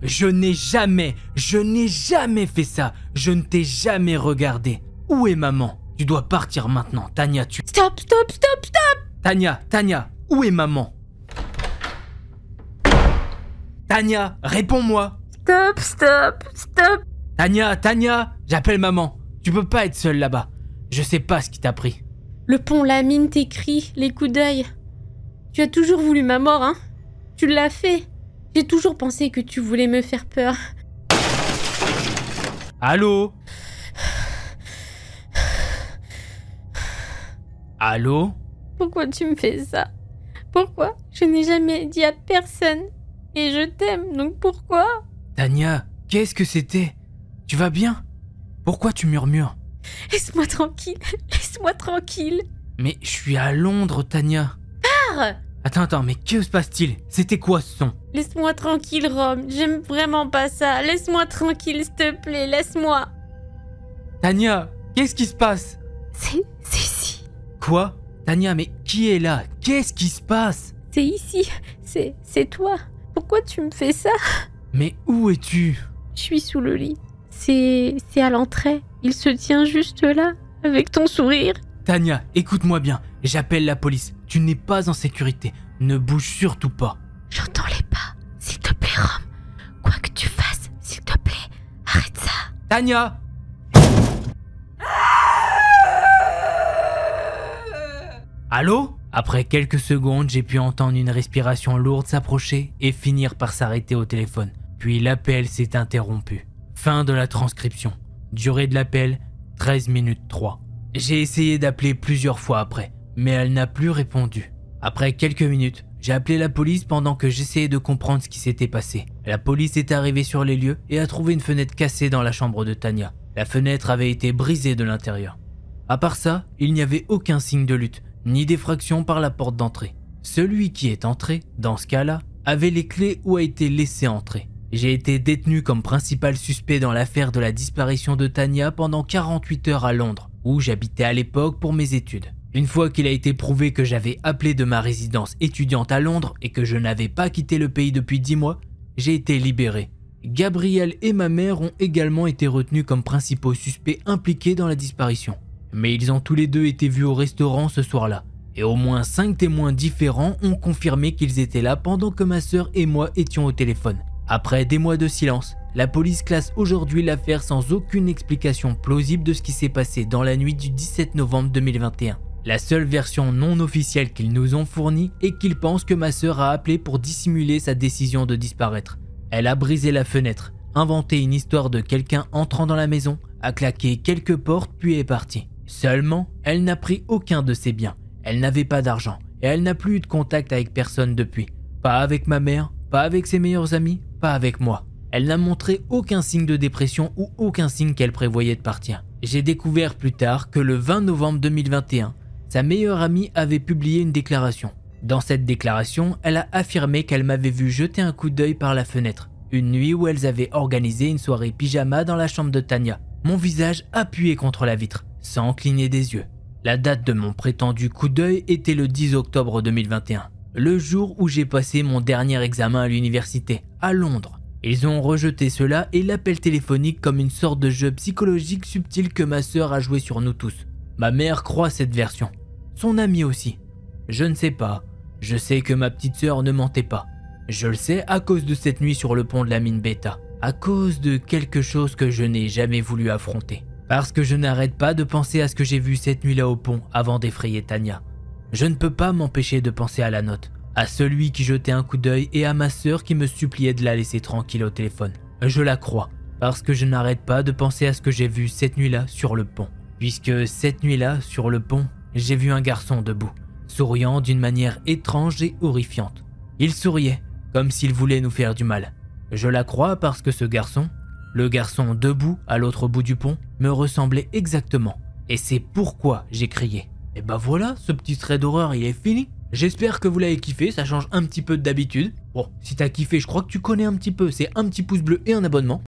Je n'ai jamais fait ça. Je ne t'ai jamais regardé. Où est maman? Tu dois partir maintenant, Tania, tu... Stop! Tania, où est maman? Tania, réponds-moi. Stop! Tania, j'appelle maman. Tu peux pas être seule là-bas. Je sais pas ce qui t'a pris. Le pont, la mine, tes cris, les coups d'œil. Tu as toujours voulu ma mort, hein? Tu l'as fait. J'ai toujours pensé que tu voulais me faire peur. Allô? Allô? Pourquoi tu me fais ça? Pourquoi? Je n'ai jamais dit à personne. Et je t'aime, donc pourquoi? Tania, qu'est-ce que c'était? Tu vas bien? Pourquoi tu murmures? Laisse-moi tranquille. Mais je suis à Londres, Tania. Pars! Attends, mais que se passe-t-il? C'était quoi ce son? Laisse-moi tranquille, Rome. J'aime vraiment pas ça. Laisse-moi tranquille, s'il te plaît. Laisse-moi. Tania, qu'est-ce qui se passe? C'est ici. Quoi? Tania, mais qui est là? Qu'est-ce qui se passe? C'est ici. C'est toi. Pourquoi tu me fais ça? Mais où es-tu? Je suis sous le lit. C'est à l'entrée. Il se tient juste là, avec ton sourire. Tania, écoute-moi bien. J'appelle la police. Tu n'es pas en sécurité. Ne bouge surtout pas. J'entends les pas. S'il te plaît, Rome. Quoi que tu fasses, s'il te plaît, arrête ça. Tania! Allô? Après quelques secondes, j'ai pu entendre une respiration lourde s'approcher et finir par s'arrêter au téléphone. Puis l'appel s'est interrompu. Fin de la transcription. Durée de l'appel, 13 minutes 3. J'ai essayé d'appeler plusieurs fois après, mais elle n'a plus répondu. Après quelques minutes, j'ai appelé la police pendant que j'essayais de comprendre ce qui s'était passé. La police est arrivée sur les lieux et a trouvé une fenêtre cassée dans la chambre de Tania. La fenêtre avait été brisée de l'intérieur. À part ça, il n'y avait aucun signe de lutte, ni d'effraction par la porte d'entrée. Celui qui est entré, dans ce cas-là, avait les clés ou a été laissé entrer. J'ai été détenu comme principal suspect dans l'affaire de la disparition de Tania pendant 48 heures à Londres, où j'habitais à l'époque pour mes études. Une fois qu'il a été prouvé que j'avais appelé de ma résidence étudiante à Londres et que je n'avais pas quitté le pays depuis 10 mois, j'ai été libéré. Gabriel et ma mère ont également été retenus comme principaux suspects impliqués dans la disparition. Mais ils ont tous les deux été vus au restaurant ce soir-là. Et au moins 5 témoins différents ont confirmé qu'ils étaient là pendant que ma sœur et moi étions au téléphone. Après des mois de silence, la police classe aujourd'hui l'affaire sans aucune explication plausible de ce qui s'est passé dans la nuit du 17 novembre 2021. La seule version non officielle qu'ils nous ont fournie est qu'ils pensent que ma sœur a appelé pour dissimuler sa décision de disparaître. Elle a brisé la fenêtre, inventé une histoire de quelqu'un entrant dans la maison, a claqué quelques portes puis est partie. Seulement, elle n'a pris aucun de ses biens. Elle n'avait pas d'argent et elle n'a plus eu de contact avec personne depuis. Pas avec ma mère, pas avec ses meilleurs amis, pas avec moi. Elle n'a montré aucun signe de dépression ou aucun signe qu'elle prévoyait de partir. J'ai découvert plus tard que le 20 novembre 2021, sa meilleure amie avait publié une déclaration. Dans cette déclaration, elle a affirmé qu'elle m'avait vu jeter un coup d'œil par la fenêtre, une nuit où elles avaient organisé une soirée pyjama dans la chambre de Tania, mon visage appuyé contre la vitre, sans cligner des yeux. La date de mon prétendu coup d'œil était le 10 octobre 2021, le jour où j'ai passé mon dernier examen à l'université, à Londres. Ils ont rejeté cela et l'appel téléphonique comme une sorte de jeu psychologique subtil que ma sœur a joué sur nous tous. Ma mère croit cette version. Son amie aussi. Je ne sais pas. Je sais que ma petite sœur ne mentait pas. Je le sais à cause de cette nuit sur le pont de la mine Beta. À cause de quelque chose que je n'ai jamais voulu affronter. Parce que je n'arrête pas de penser à ce que j'ai vu cette nuit-là au pont avant d'effrayer Tania. Je ne peux pas m'empêcher de penser à la note, à celui qui jetait un coup d'œil et à ma sœur qui me suppliait de la laisser tranquille au téléphone. Je la crois, parce que je n'arrête pas de penser à ce que j'ai vu cette nuit-là sur le pont. Puisque cette nuit-là, sur le pont, j'ai vu un garçon debout, souriant d'une manière étrange et horrifiante. Il souriait, comme s'il voulait nous faire du mal. Je la crois parce que ce garçon, le garçon debout à l'autre bout du pont, me ressemblait exactement. Et c'est pourquoi j'ai crié. Et bah voilà, ce petit trait d'horreur il est fini. J'espère que vous l'avez kiffé, ça change un petit peu d'habitude. Bon, si t'as kiffé, je crois que tu connais un petit peu, c'est un petit pouce bleu et un abonnement.